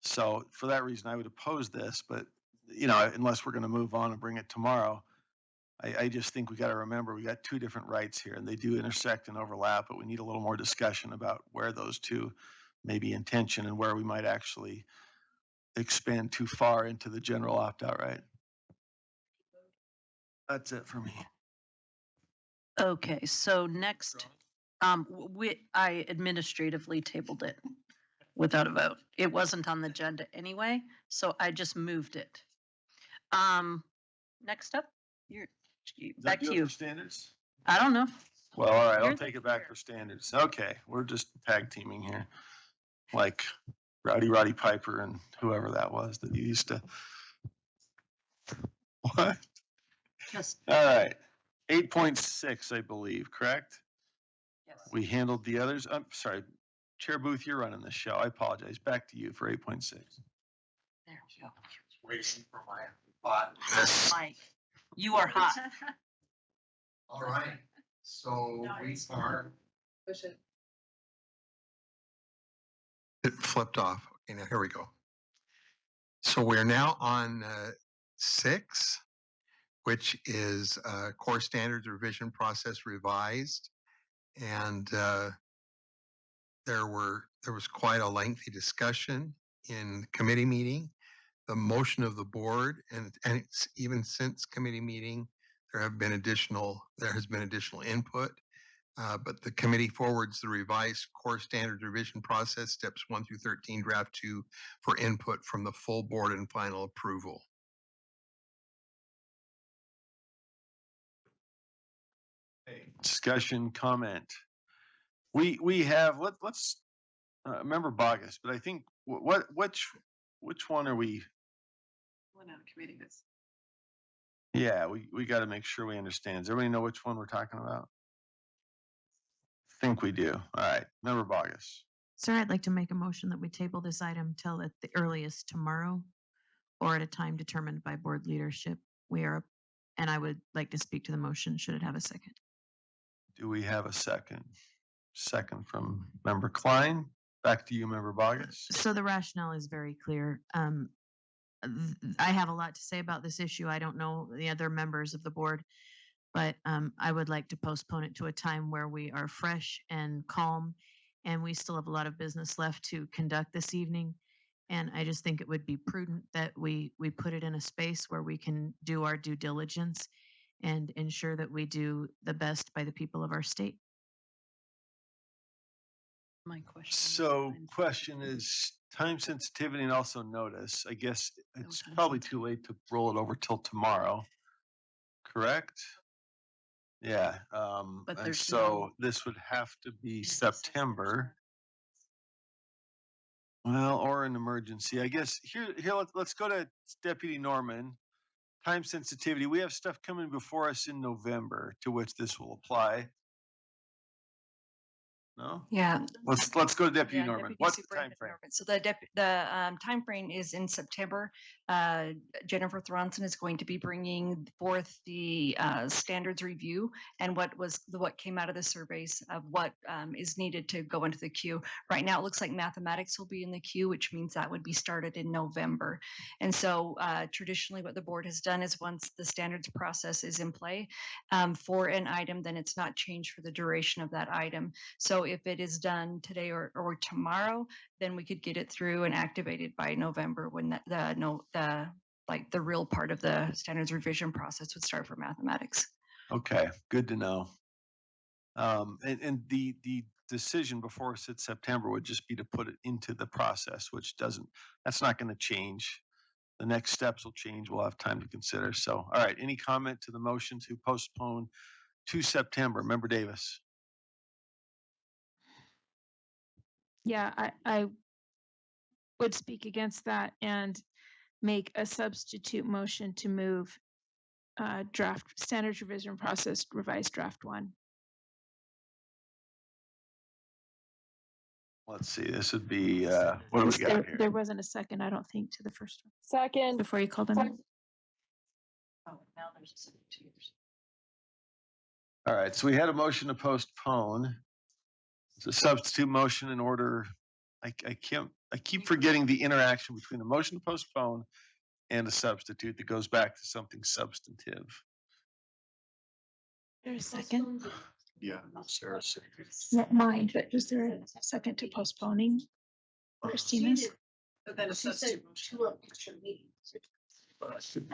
So for that reason, I would oppose this, but you know, unless we're going to move on and bring it tomorrow, I just think we got to remember we got two different rights here and they do intersect and overlap, but we need a little more discussion about where those two may be in tension and where we might actually expand too far into the general opt-out right. That's it for me. Okay, so next, I administratively tabled it without a vote. It wasn't on the agenda anyway, so I just moved it. Next up, back to you. Standards? I don't know. Well, all right, You're I'll take it back for standards. Okay, we're just tag teaming here, like Roddy Piper and whoever that was that you used to. What? Just All right, 8.6, I believe, correct? yes. We handled the others. I'm sorry, Chair Booth, you're running the show. I apologize. Back to you for 8.6. There we go. Waiting for my thought. Mike, you are hot. All right, so we are. Push it. It flipped off. Okay, now here we go. So we're now on 6, which is core standards revision process revised. And there was quite a lengthy discussion in committee meeting. The motion of the board, and it's even since committee meeting, there has been additional input. But the committee forwards the revised core standards revision process steps 1 through 13 draft 2 for input from the full board and final approval. Discussion, comment. We have let's remember Bogus, but I think which one are we? One out of committee this. Yeah, we got to make sure we understand. Does everybody know which one we're talking about? I think we do. All right, member Bogus. Sir, I'd like to make a motion that we table this item till at the earliest tomorrow or at a time determined by board leadership. And I would like to speak to the motion. Should it have a second? Do we have a second? Second from member Klein. Back to you, member Bogus. So the rationale is very clear. I have a lot to say about this issue. I don't know the other members of the board, but I would like to postpone it to a time where we are fresh and calm, and we still have a lot of business left to conduct this evening. And I just think it would be prudent that we put it in a space where we can do our due diligence and ensure that we do the best by the people of our state. My question. So question is time sensitivity and also notice. I guess it's time probably too late to roll it over till tomorrow. Correct? Yeah. But And there's so this would have to be September. Well, or an emergency. I guess here let's go to Deputy Norman. Time sensitivity. We have stuff coming before us in November to which this will apply. No? Yeah. Let's go to Deputy Yeah, Norman. Deputy What's the time Superintendent frame? Norman. So the time frame is in September. Jennifer Thronson is going to be bringing forth the standards review and what came out of the surveys of what is needed to go into the queue. Right now, it looks like mathematics will be in the queue, which means that would be started in November. And so traditionally, what the board has done is once the standards process is in play for an item, then it's not changed for the duration of that item. So if it is done today or tomorrow, then we could get it through and activated by November when the real part of the standards revision process would start for mathematics. Okay, good to know. And the decision before us at September would just be to put it into the process, which that's not going to change. The next steps will change. We'll have time to consider. So, all right, any comment to the motion to postpone to September? Member Davis. Yeah, I would speak against that and make a substitute motion to move draft standards revision process revised draft 1. Let's see, this would be, what do we got here? There wasn't a second, I don't think, to the first one Second. before you called him. Oh, now there's a second 2 years. All right, so we had a motion to postpone. It's a substitute motion in order. I keep forgetting the interaction between a motion to postpone and a substitute that goes back to something substantive. There's a second. Yeah, Sarah. Not mine, but is there a second to postponing? Christina's? But then a substitute motion.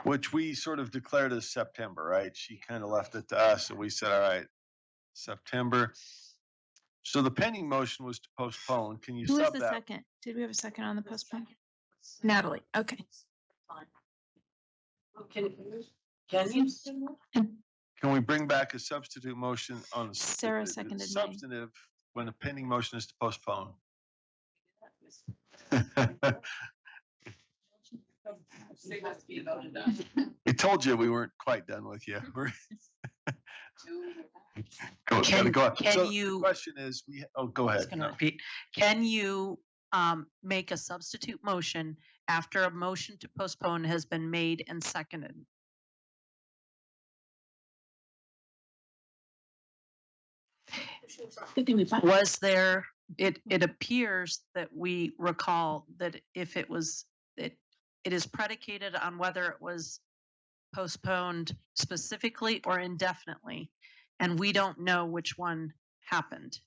Which we sort of declared as September, right? She kind of left it to us, and we said, all right, September. So the pending motion was to postpone. Can you Who was sub the that? second? Did we have a second on the postpone? Natalie, okay. Can you? Can we bring back a substitute motion on Sarah seconded mine. substantive when a pending motion is to postpone? We told you we weren't quite done with you. Go on. Can So the you? question is, go I was ahead. gonna No. repeat. Can you make a substitute motion after a motion to postpone has been made and seconded? Was there, it appears that we recall that if it was, it is predicated on whether it was postponed specifically or indefinitely, and we don't know which one happened.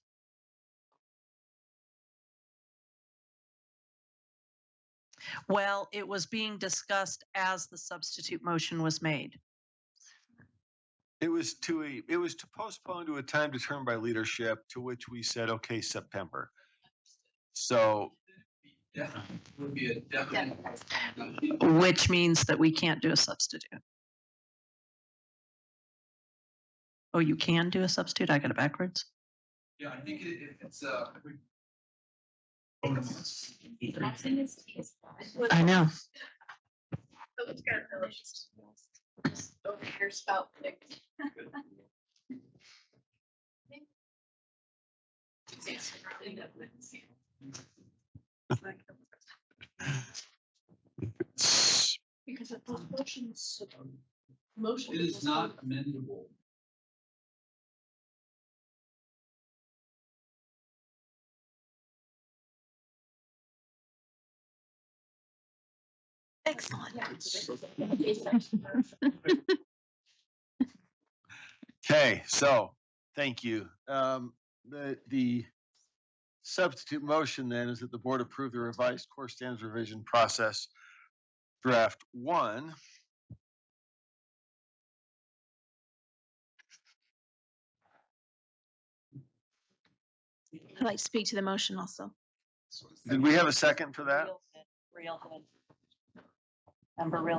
Well, it was being discussed as the substitute motion was made. It was to postpone to a time determined by leadership, to which we said, okay, September. So Would be a definite. Which means that we can't do a substitute. Oh, you can do a substitute? I got it backwards. Yeah, I think it's I know. Your spout pick. Because of those motions. It is not amendable. Excellent. Okay, so thank you. The substitute motion then is that the board approve the revised core standards revision process draft 1 I'd like to speak to the motion also. Did we have a second for that? Real.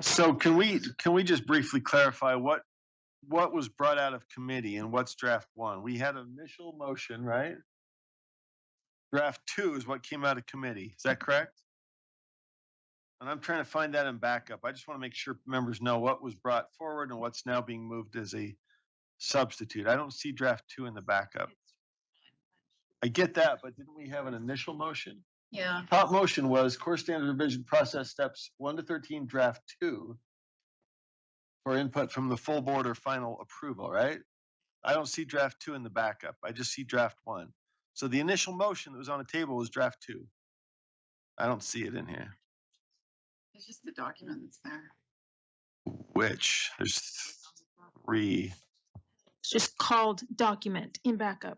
So can we just briefly clarify what was brought out of committee and what's draft one? We had an initial motion, right? Draft two is what came out of committee. Is that correct? And I'm trying to find that in backup. I just want to make sure members know what was brought forward and what's now being moved as a substitute. I don't see draft two in the backup. I get that, but didn't we have an initial motion? Yeah. Top motion was core standard revision process steps 1 to 13, draft 2 for input from the full board or final approval, right? I don't see draft 2 in the backup. I just see draft 1. So the initial motion that was on the table was draft 2. I don't see it in here. It's just the document that's there. Which there's 3. It's just called document in backup.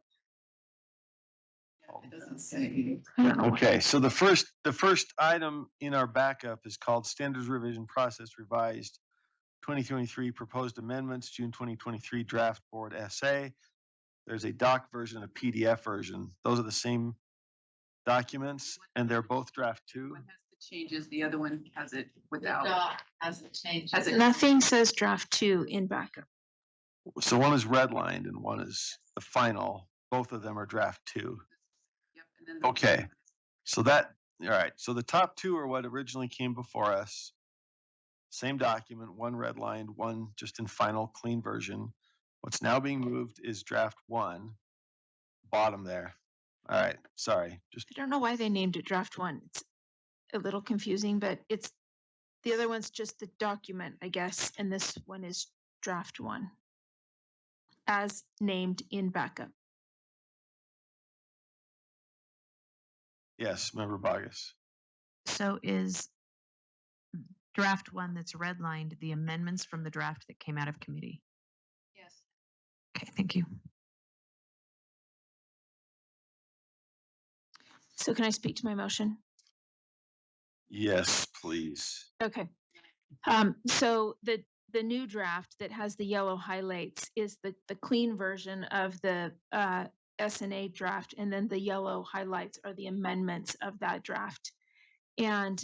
It doesn't say. I don't know. Okay, so the first item in our backup is called Standards Revision Process Revised 2023 Proposed Amendments, June 2023 Draft Board Essay. There's a doc version, a PDF version. Those are the same documents, and they're both draft 2. One has the changes, the other one has it without. Has it changed? Has it? Nothing says draft 2 in backup. So one is redlined and one is the final. Both of them are draft 2. Yep. And then Okay, so all right. So the top 2 are what originally came before us. Same document, one redlined, one just in final clean version. What's now being moved is draft 1, bottom there. All right, sorry. Just I don't know why they named it draft 1. It's a little confusing, but it's the other one's just the document, I guess, and this one is draft 1 as named in backup. yes, member Bogus. So is draft 1 that's redlined the amendments from the draft that came out of committee? Yes. Okay, thank you. So can I speak to my motion? Yes, please. Okay. So the new draft that has the yellow highlights is the clean version of the SNA draft, and then the yellow highlights are the amendments of that draft. And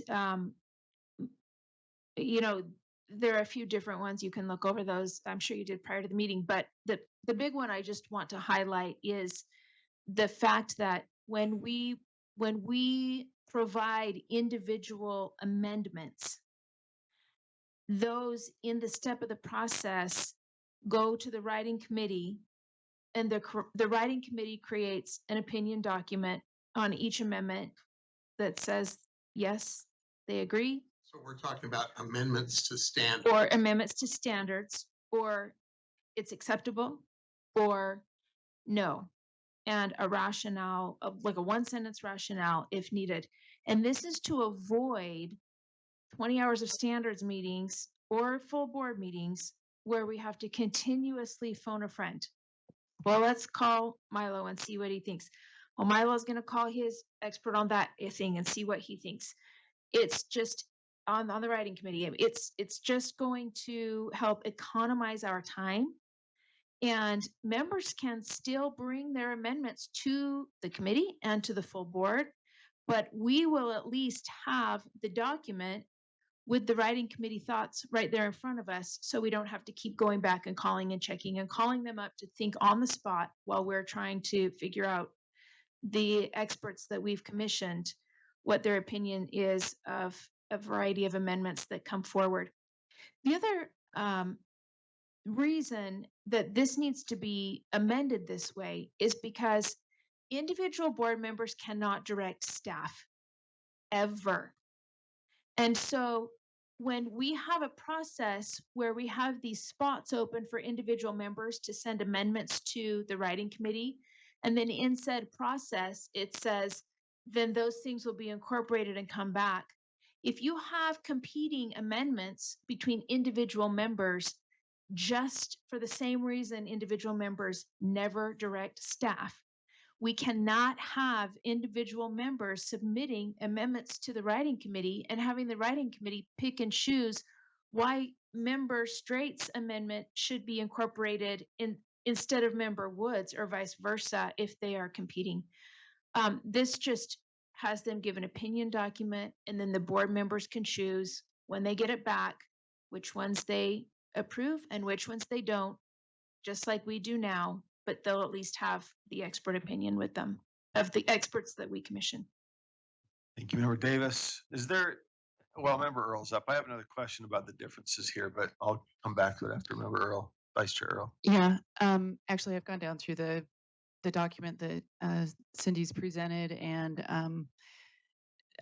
you know, there are a few different ones. You can look over those. I'm sure you did prior to the meeting, but the big one I just want to highlight is the fact that when we provide individual amendments, those in the step of the process go to the writing committee, and the writing committee creates an opinion document on each amendment that says, yes, they agree, So we're talking about amendments to standards. or amendments to standards, or it's acceptable, or no, and a rationale of like a 1-sentence rationale if needed. And this is to avoid 20 hours of standards meetings or full board meetings where we have to continuously phone a friend. Well, let's call Milo and see what he thinks. Well, Milo's going to call his expert on that thing and see what he thinks. It's just on the writing committee. It's just going to help economize our time, and members can still bring their amendments to the committee and to the full board, but we will at least have the document with the writing committee thoughts right there in front of us, so we don't have to keep going back and calling and checking and calling them up to think on the spot while we're trying to figure out the experts that we've commissioned, what their opinion is of a variety of amendments that come forward. The other reason that this needs to be amended this way is because individual board members cannot direct staff ever. And so when we have a process where we have these spots open for individual members to send amendments to the writing committee, and then in said process, it says, then those things will be incorporated and come back. If you have competing amendments between individual members, just for the same reason individual members never direct staff, we cannot have individual members submitting amendments to the writing committee and having the writing committee pick and choose why member Straight's amendment should be incorporated instead of member Wood's, or vice versa if they are competing. This just has them give an opinion document, and then the board members can choose when they get it back, which ones they approve and which ones they don't, just like we do now, but they'll at least have the expert opinion with them of the experts that we commission. Thank you, Member Davis. Is there, well, Member Earl's up. I have another question about the differences here, but I'll come back to it after Member Earl, Vice Chair Earl. Yeah, actually, I've gone down through the document that Cindy's presented, and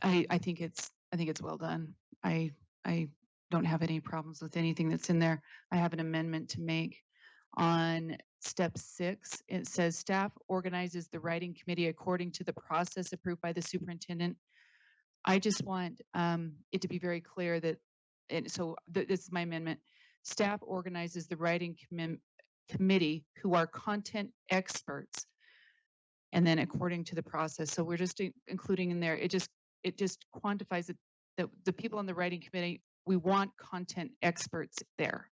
I think it's well done. I don't have any problems with anything that's in there. I have an amendment to make on step 6. It says staff organizes the writing committee according to the process approved by the superintendent. I just want it to be very clear that, and so this is my amendment. Staff organizes the writing committee who are content experts, and then according to the process. So we're just including in there. It just quantifies it, that the people on the writing committee, we want content experts there.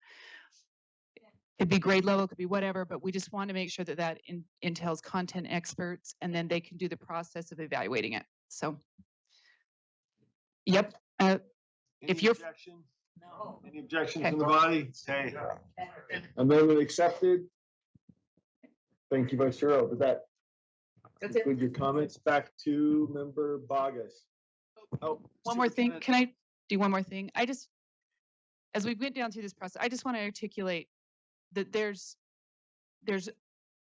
It'd be grade level, it could be whatever, but we just want to make sure that that entails content experts, and then they can do the process of evaluating it. So, yep. If you're objection? No. Any objections from the body? Okay. Amendment accepted. Thank you, Vice Chair Earl. Does that conclude your comments? Back to Member Bogus. Oh, one more thing. Can I do one more thing? I just, as we went down through this process, I just want to articulate that there's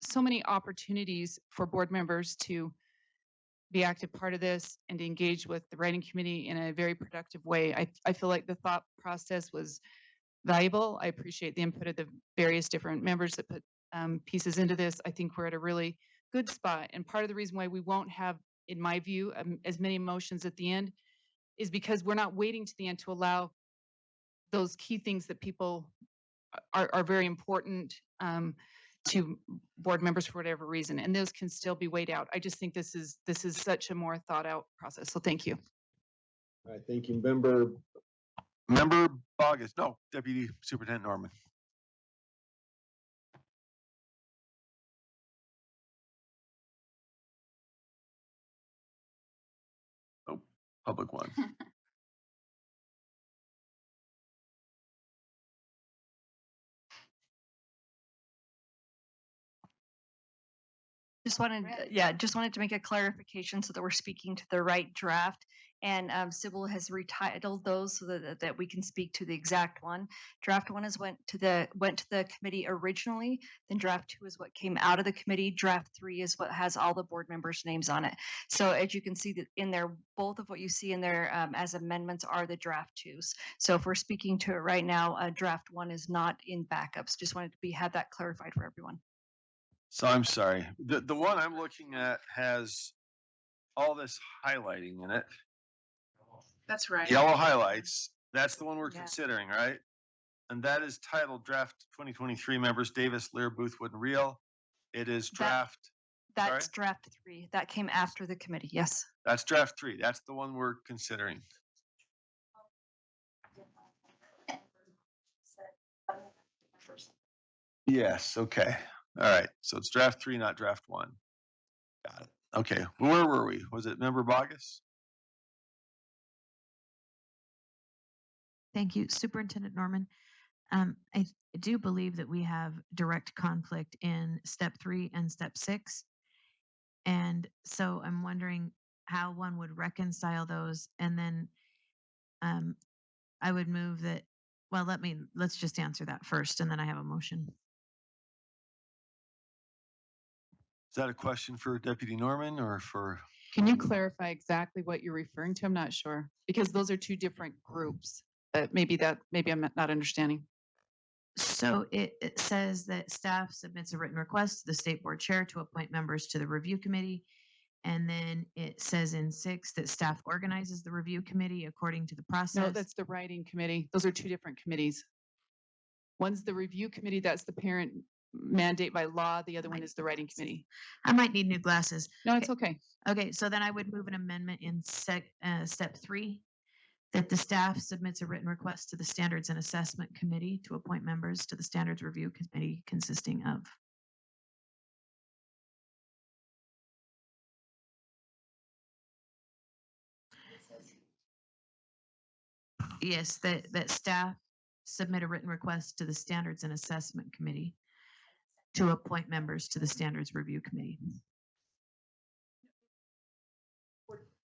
so many opportunities for board members to be active part of this and to engage with the writing committee in a very productive way. I feel like the thought process was valuable. I appreciate the input of the various different members that put pieces into this. I think we're at a really good spot. And part of the reason why we won't have, in my view, as many motions at the end is because we're not waiting to the end to allow those key things that people are very important to board members for whatever reason, and those can still be weighed out. I just think this is such a more thought out process. So thank you. All right, thank you, Member Bogus. No, Deputy Superintendent Norman. Oh, public one. Just wanted to make a clarification so that we're speaking to the right draft. And Sybil has retitled those so that we can speak to the exact one. Draft 1 went to the committee originally. Then draft 2 is what came out of the committee. Draft 3 is what has all the board members' names on it. So as you can see that in there, both of what you see in there as amendments are the draft 2s. So if we're speaking to it right now, draft 1 is not in backups. Just wanted to have that clarified for everyone. So I'm sorry. The one I'm looking at has all this highlighting in it. That's right. Yellow highlights. That's the one we're considering, right? And that is titled Draft 2023 Members Davis, Lear, Boothwood, and Reel. It is draft. That's draft 3. That came after the committee. Yes. That's draft 3. That's the one we're considering. Yes. Okay. All right. So it's draft 3, not draft 1. Got it. Okay. Where were we? Was it Member Bogus? Thank you, Superintendent Norman. I do believe that we have direct conflict in step 3 and step 6. And so I'm wondering how one would reconcile those. And then I would move that, well, let's just answer that first, and then I have a motion. Is that a question for Deputy Norman or for? Can you clarify exactly what you're referring to? I'm not sure, because those are 2 different groups. Maybe I'm not understanding. So it says that staff submits a written request to the state board chair to appoint members to the review committee. And then it says in 6 that staff organizes the review committee according to the process. No, that's the writing committee. Those are 2 different committees. One's the review committee. That's the parent mandate by law. The other one is the writing committee. I might need new glasses. No, it's okay. Okay, so then I would move an amendment in step 3 that the staff submits a written request to the Standards and Assessment Committee to appoint members to the Standards Review Committee consisting of. Yes, that staff submit a written request to the Standards and Assessment Committee to appoint members to the Standards Review Committee.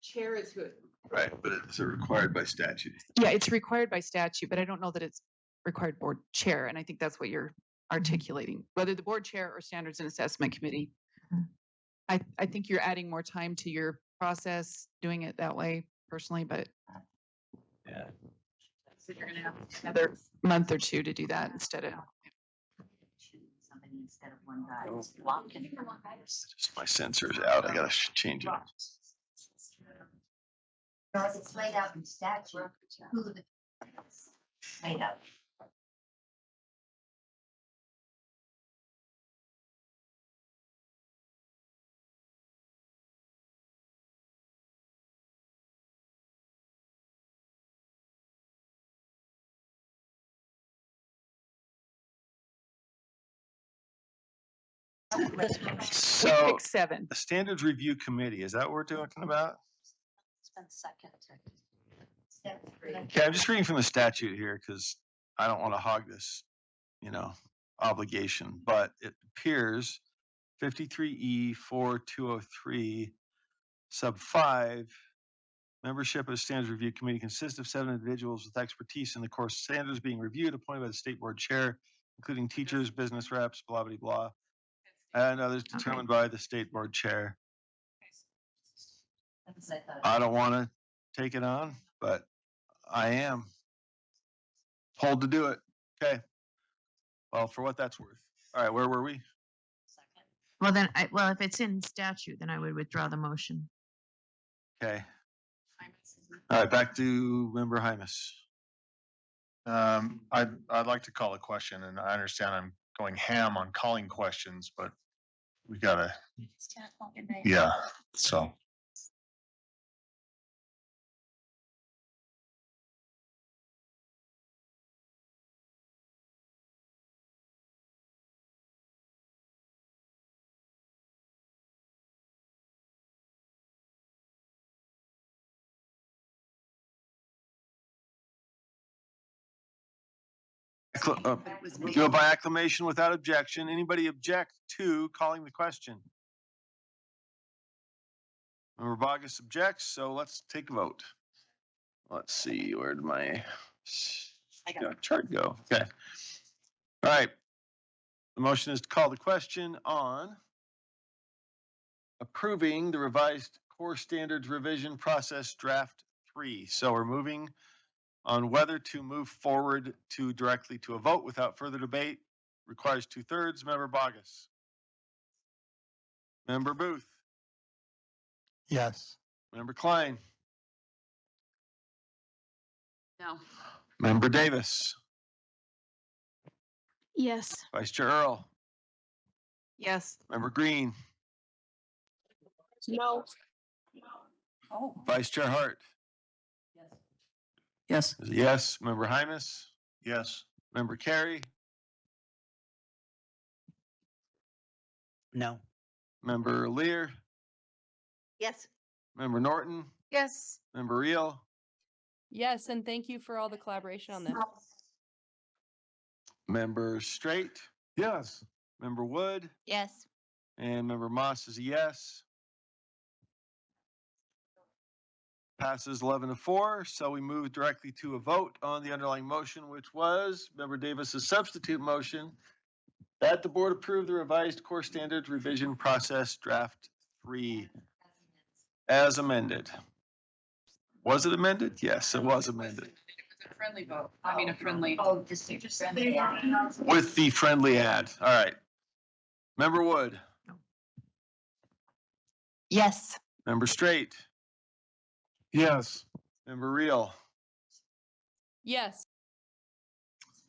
Chair is who. Right, but it's required by statute. Yeah, it's required by statute, but I don't know that it's required board chair. And I think that's what you're articulating, whether the board chair or Standards and Assessment Committee. Mhm. I think you're adding more time to your process doing it that way personally, but Yeah. so you're gonna have another month or two to do that instead of. Somebody instead of one guy. Just my sensor's out. I gotta change it. It's laid out in statute. Laid out. So Pick 7. the Standards Review Committee, is that what we're talking about? Okay, I'm just reading from the statute here because I don't want to hog this, obligation, but it appears 53E 4203 sub 5, membership of the Standards Review Committee consists of 7 individuals with expertise in the course standards being reviewed, appointed by the state board chair, including teachers, business reps, blah, blah, blah, and others determined by the state board chair. I don't want to take it on, but I am told to do it. Okay. Well, for what that's worth. All right, where were we? Well, if it's in statute, then I would withdraw the motion. Okay. All right, back to Member Hymas. I'd like to call a question, and I understand I'm going ham on calling questions, but we gotta, yeah, so. Do it by acclamation without objection. Anybody object to calling the question? Member Bogus objects, so let's take a vote. Let's see, where did my chart go? Okay. All right. The motion is to call the question on approving the revised core standards revision process draft 3. So we're moving on whether to move forward directly to a vote without further debate. Requires 2/3. Member Bogus. Member Booth. Yes. Member Klein. No. Member Davis. Yes. Vice Chair Earl. Yes. Member Green. No. Vice Chair Hart. Yes. Yes. Member Hymas. Yes. Member Carey. No. Member Lear. Yes. Member Norton. Yes. Member Reel. Yes, and thank you for all the collaboration on this. Member Straight. Yes. Member Wood. Yes. And Member Moss is a yes. Passes 11-4, so we move directly to a vote on the underlying motion, which was Member Davis's substitute motion that the board approve the revised core standards revision process draft 3 as amended. Was it amended? Yes, it was amended. A friendly vote. I mean, a friendly. Oh, just friendly. With the friendly add. All right. Member Wood. Yes. Member Straight. Yes. Member Reel. Yes.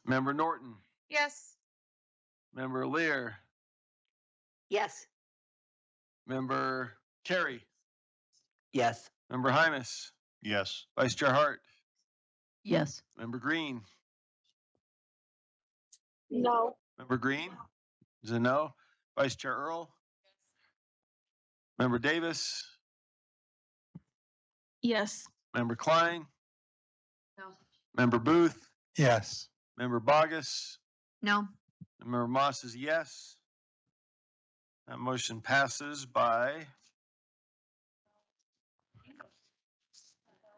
Member Norton. Yes. Member Lear. Yes. Member Carey. Yes. Member Hymas. Yes. Vice Chair Hart. Yes. Member Green. No. Member Green is a no. Vice Chair Earl. Member Davis. Yes. Member Klein, No. Member Booth, Yes. Member Bogus, No. Member Moss is yes. That motion passes by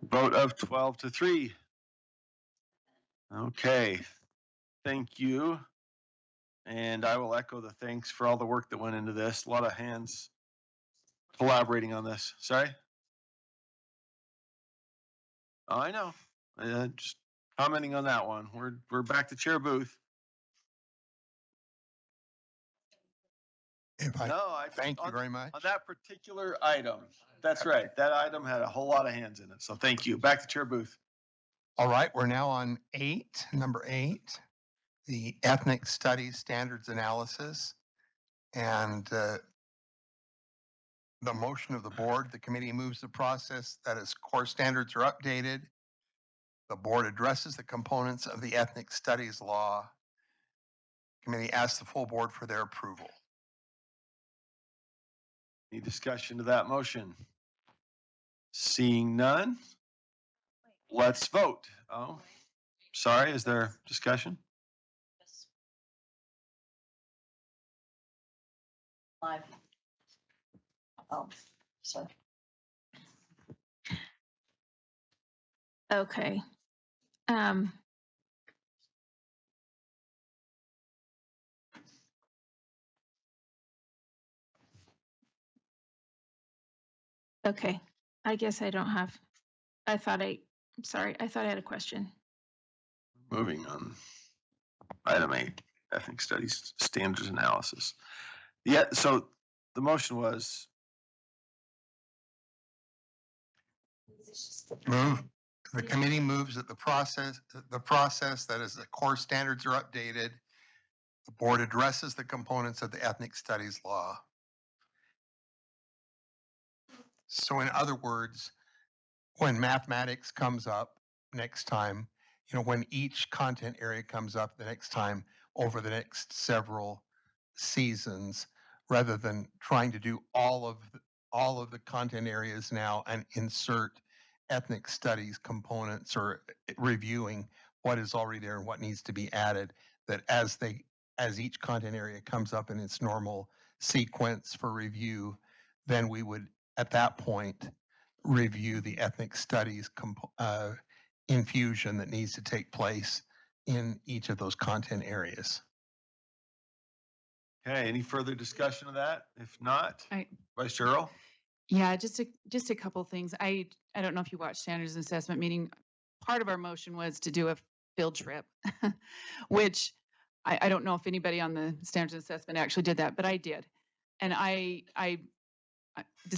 vote of 12-3. Okay, thank you. And I will echo the thanks for all the work that went into this. A lot of hands collaborating on this. Sorry? Oh, I know. Just commenting on that one. We're back to Chair Booth. If I, No, I thank you on- very much. On that particular item. That's right. That item had a whole lot of hands in it. So thank you. Back to Chair Booth. All right, we're now on number 8, the ethnic studies standards analysis. And the motion of the board, the committee moves the process that its core standards are updated. The board addresses the components of the ethnic studies law. Committee asks the full board for their approval. Any discussion to that motion? Seeing none, let's vote. Oh, sorry, is there discussion? Live. Oh, sorry. Okay. Okay. I guess I don't have, I'm sorry, I thought I had a question. Moving on. Item 8, ethnic studies standards analysis. Yeah, so the motion was The committee moves that the process that is the core standards are updated. The board addresses the components of the ethnic studies law. So in other words, when mathematics comes up next time, when each content area comes up the next time over the next several seasons, rather than trying to do all of the content areas now and insert ethnic studies components or reviewing what is already there and what needs to be added, that as each content area comes up in its normal sequence for review, then we would at that point review the ethnic studies infusion that needs to take place in each of those content areas. okay. Any further discussion of that? If not, I- Vice Chair Earl? Yeah, just a couple things. I don't know if you watched standards and assessment meeting. Part of our motion was to do a field trip, which I don't know if anybody on the standards and assessment actually did that, but I did. And I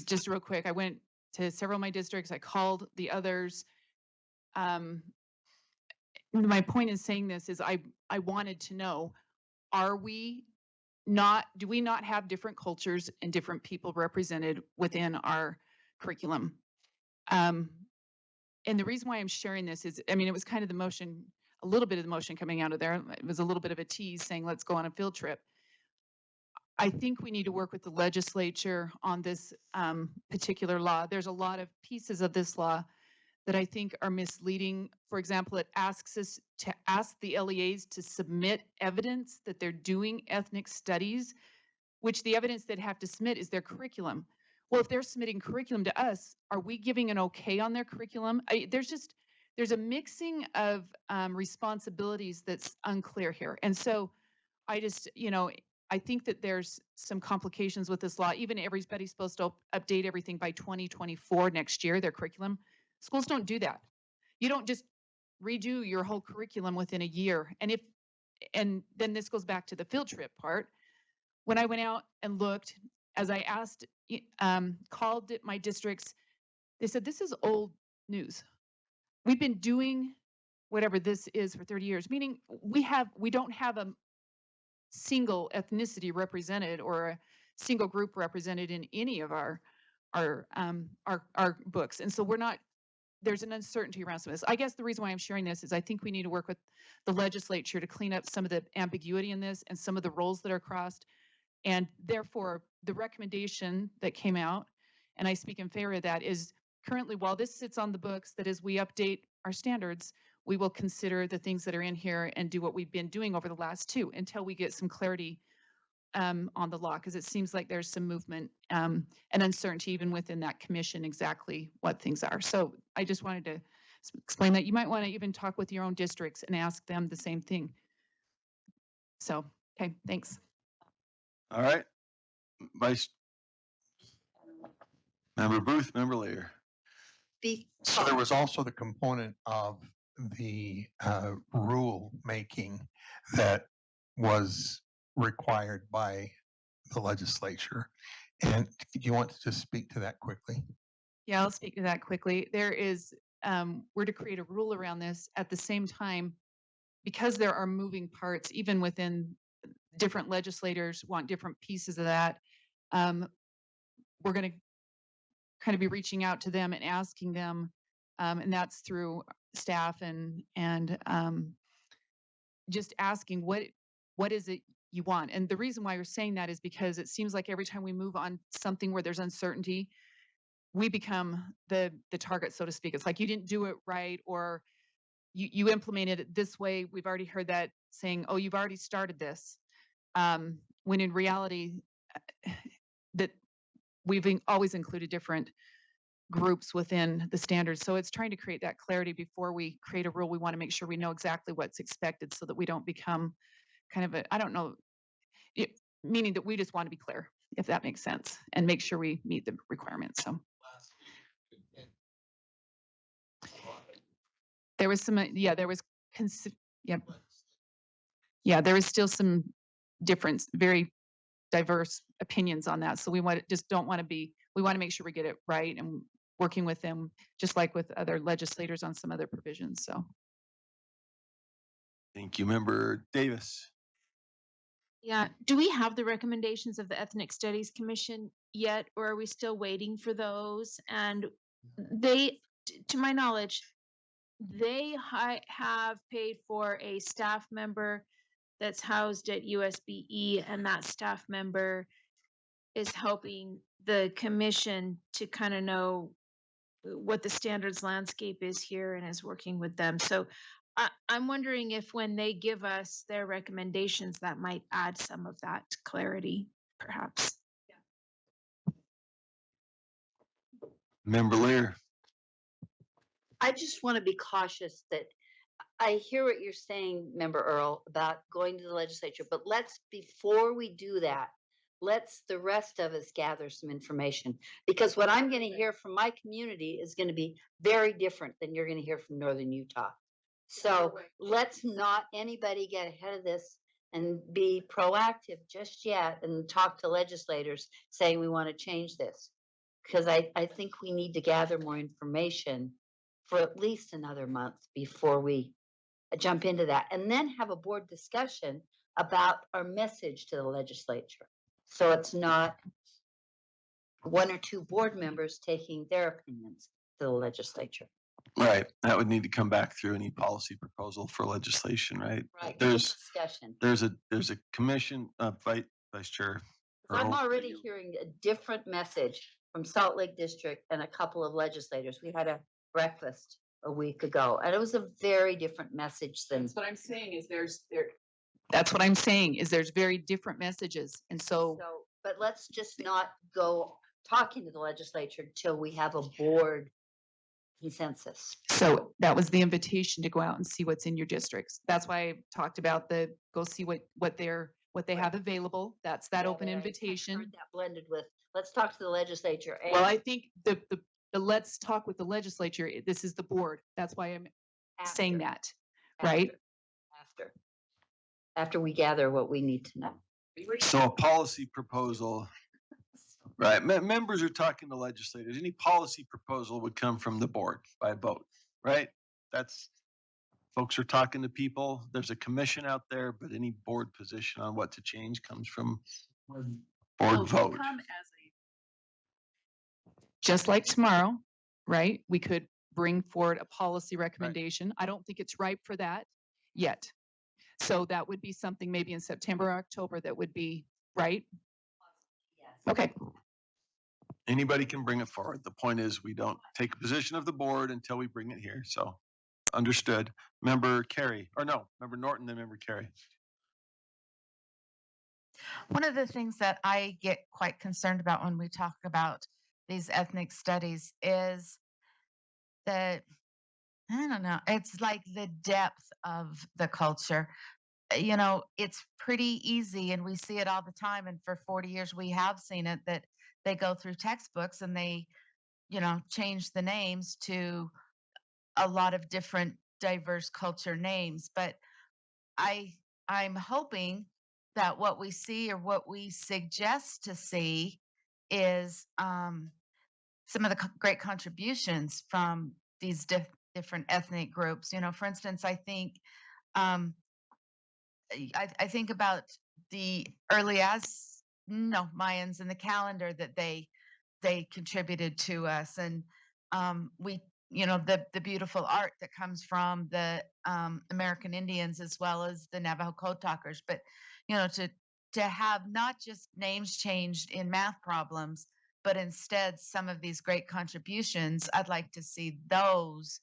just real quick, I went to several of my districts. I called the others. My point in saying this is I wanted to know, do we not have different cultures and different people represented within our curriculum? And the reason why I'm sharing this is, it was kind of the motion, a little bit of the motion coming out of there. It was a little bit of a tease saying, let's go on a field trip. I think we need to work with the legislature on this particular law. There's a lot of pieces of this law that I think are misleading. For example, it asks us to ask the LEAs to submit evidence that they're doing ethnic studies, which the evidence they'd have to submit is their curriculum. Well, if they're submitting curriculum to us, are we giving an okay on their curriculum? There's a mixing of responsibilities that's unclear here. And so I think that there's some complications with this law. Even everybody's supposed to update everything by 2024 next year, their curriculum. Schools don't do that. You don't just redo your whole curriculum within a year. And then this goes back to the field trip part. When I went out and looked, as I asked, called my districts, they said, this is old news. We've been doing whatever this is for 30 years, meaning we don't have a single ethnicity represented or a single group represented in any of our books. And so there's an uncertainty around some of this. I guess the reason why I'm sharing this is I think we need to work with the legislature to clean up some of the ambiguity in this and some of the roles that are crossed. And therefore, the recommendation that came out, and I speak in favor of that, is currently, while this sits on the books, that as we update our standards, we will consider the things that are in here and do what we've been doing over the last 2 until we get some clarity on the law, because it seems like there's some movement and uncertainty even within that commission exactly what things are. So I just wanted to explain that. You might want to even talk with your own districts and ask them the same thing. So, okay, thanks. All right. Vice Member Booth, Member Lear. So there was also the component of the rule making that was required by the legislature. And do you want to just speak to that quickly? Yeah, I'll speak to that quickly. There is, we're to create a rule around this. At the same time, because there are moving parts, even within different legislators want different pieces of that, we're going to kind of be reaching out to them and asking them, and that's through staff and just asking what is it you want. And the reason why we're saying that is because it seems like every time we move on something where there's uncertainty, we become the target, so to speak. It's like you didn't do it right, or you implemented it this way. We've already heard that saying, oh, you've already started this. When in reality, that we've always included different groups within the standards. So it's trying to create that clarity before we create a rule. We want to make sure we know exactly what's expected so that we don't become kind of I don't know, meaning that we just want to be clear, if that makes sense, and make sure we meet the requirements. So there was some, there was, there was still some different, very diverse opinions on that. So we don't want to be, we want to make sure we get it right and working with them, just like with other legislators on some other provisions. So. Thank you, Member Davis. Yeah, do we have the recommendations of the Ethnic Studies Commission yet, or are we still waiting for those? And they, to my knowledge, they have paid for a staff member that's housed at USBE, and that staff member is helping the commission to kind of know what the standards landscape is here and is working with them. So I'm wondering if when they give us their recommendations, that might add some of that clarity, perhaps. Member Lear. I just want to be cautious that I hear what you're saying, Member Earl, about going to the legislature, but before we do that, let's the rest of us gather some information, because what I'm going to hear from my community is going to be very different than you're going to hear from Northern Utah. So let's not anybody get ahead of this and be proactive just yet and talk to legislators saying we want to change this, because I think we need to gather more information for at least another month before we jump into that, and then have a board discussion about our message to the legislature. So it's not one or two board members taking their opinions to the legislature. Right. That would need to come back through any policy proposal for legislation, right? Right. There's discussion. There's a commission, Vice Chair. I'm already hearing a different message from Salt Lake District and a couple of legislators. We had a breakfast a week ago, and it was a very different message than. That's what I'm saying is That's what I'm saying is there's very different messages, and so. But let's just not go talking to the legislature until we have a board consensus. So that was the invitation to go out and see what's in your districts. That's why I talked about go see what they have available. That's that open invitation. Heard that blended with let's talk to the legislature. Well, I think the let's talk with the legislature. This is the board. That's why I'm saying that, right? After we gather what we need to know. So a policy proposal, right? Members are talking to legislators. Any policy proposal would come from the board by vote, right? Folks are talking to people. There's a commission out there, but any board position on what to change comes from board vote. Just like tomorrow, right? We could bring forward a policy recommendation. Right. I don't think it's ripe for that yet. So that would be something maybe in September or October that would be right. Yes. Okay. Anybody can bring it forward. The point is we don't take a position of the board until we bring it here. So understood. Member Carey, or no, Member Norton, then Member Carey. One of the things that I get quite concerned about when we talk about these ethnic studies is that, I don't know, it's like the depth of the culture. You know, it's pretty easy, and we see it all the time. And for 40 years, we have seen it that they go through textbooks and they, change the names to a lot of different diverse culture names. But I I'm hoping that what we see or what we suggest to see is some of the great contributions from these different ethnic groups. For instance, I think um, I think about the early as no Mayans and the calendar that they contributed to us, and we the beautiful art that comes from the American Indians as well as the Navajo code talkers. But to have not just names changed in math problems, but instead some of these great contributions, I'd like to see those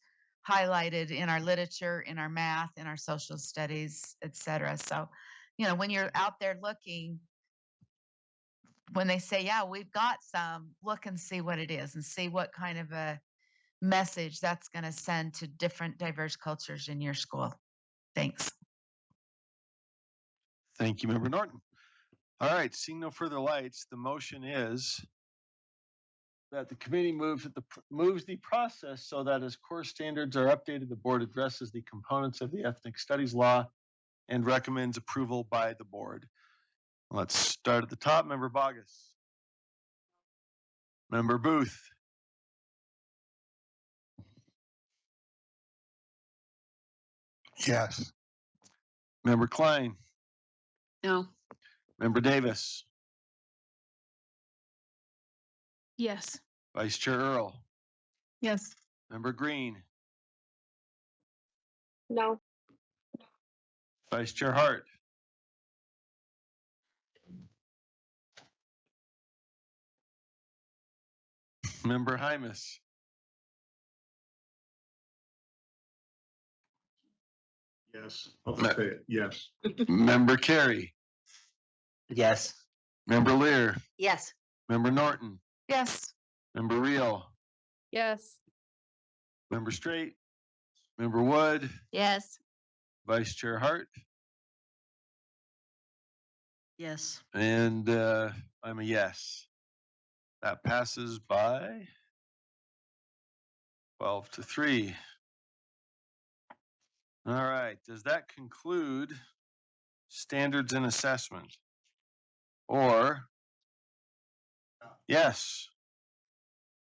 highlighted in our literature, in our math, in our social studies, et cetera. So when you're out there looking, when they say, yeah, we've got some, look and see what it is and see what kind of a message that's going to send to different diverse cultures in your school. Thanks. Thank you, Member Norton. All right, seeing no further lights, the motion is that the committee moves the process so that as core standards are updated, the board addresses the components of the ethnic studies law and recommends approval by the board. Let's start at the top. Member Bogus. Member Booth. Yes. Member Klein. No. Member Davis. Yes. Vice Chair Earl. Yes. Member Green. No. Vice Chair Hart. Member Hymas. Yes. Okay, yes. Member Carey. Yes. Member Lear. Yes. Member Norton. Yes. Member Reel. Yes. Member Straight. Member Wood. Yes. Vice Chair Hart. Yes. And I'm a yes. That passes by 12-3. All right. Does that conclude standards and assessment? Or yes.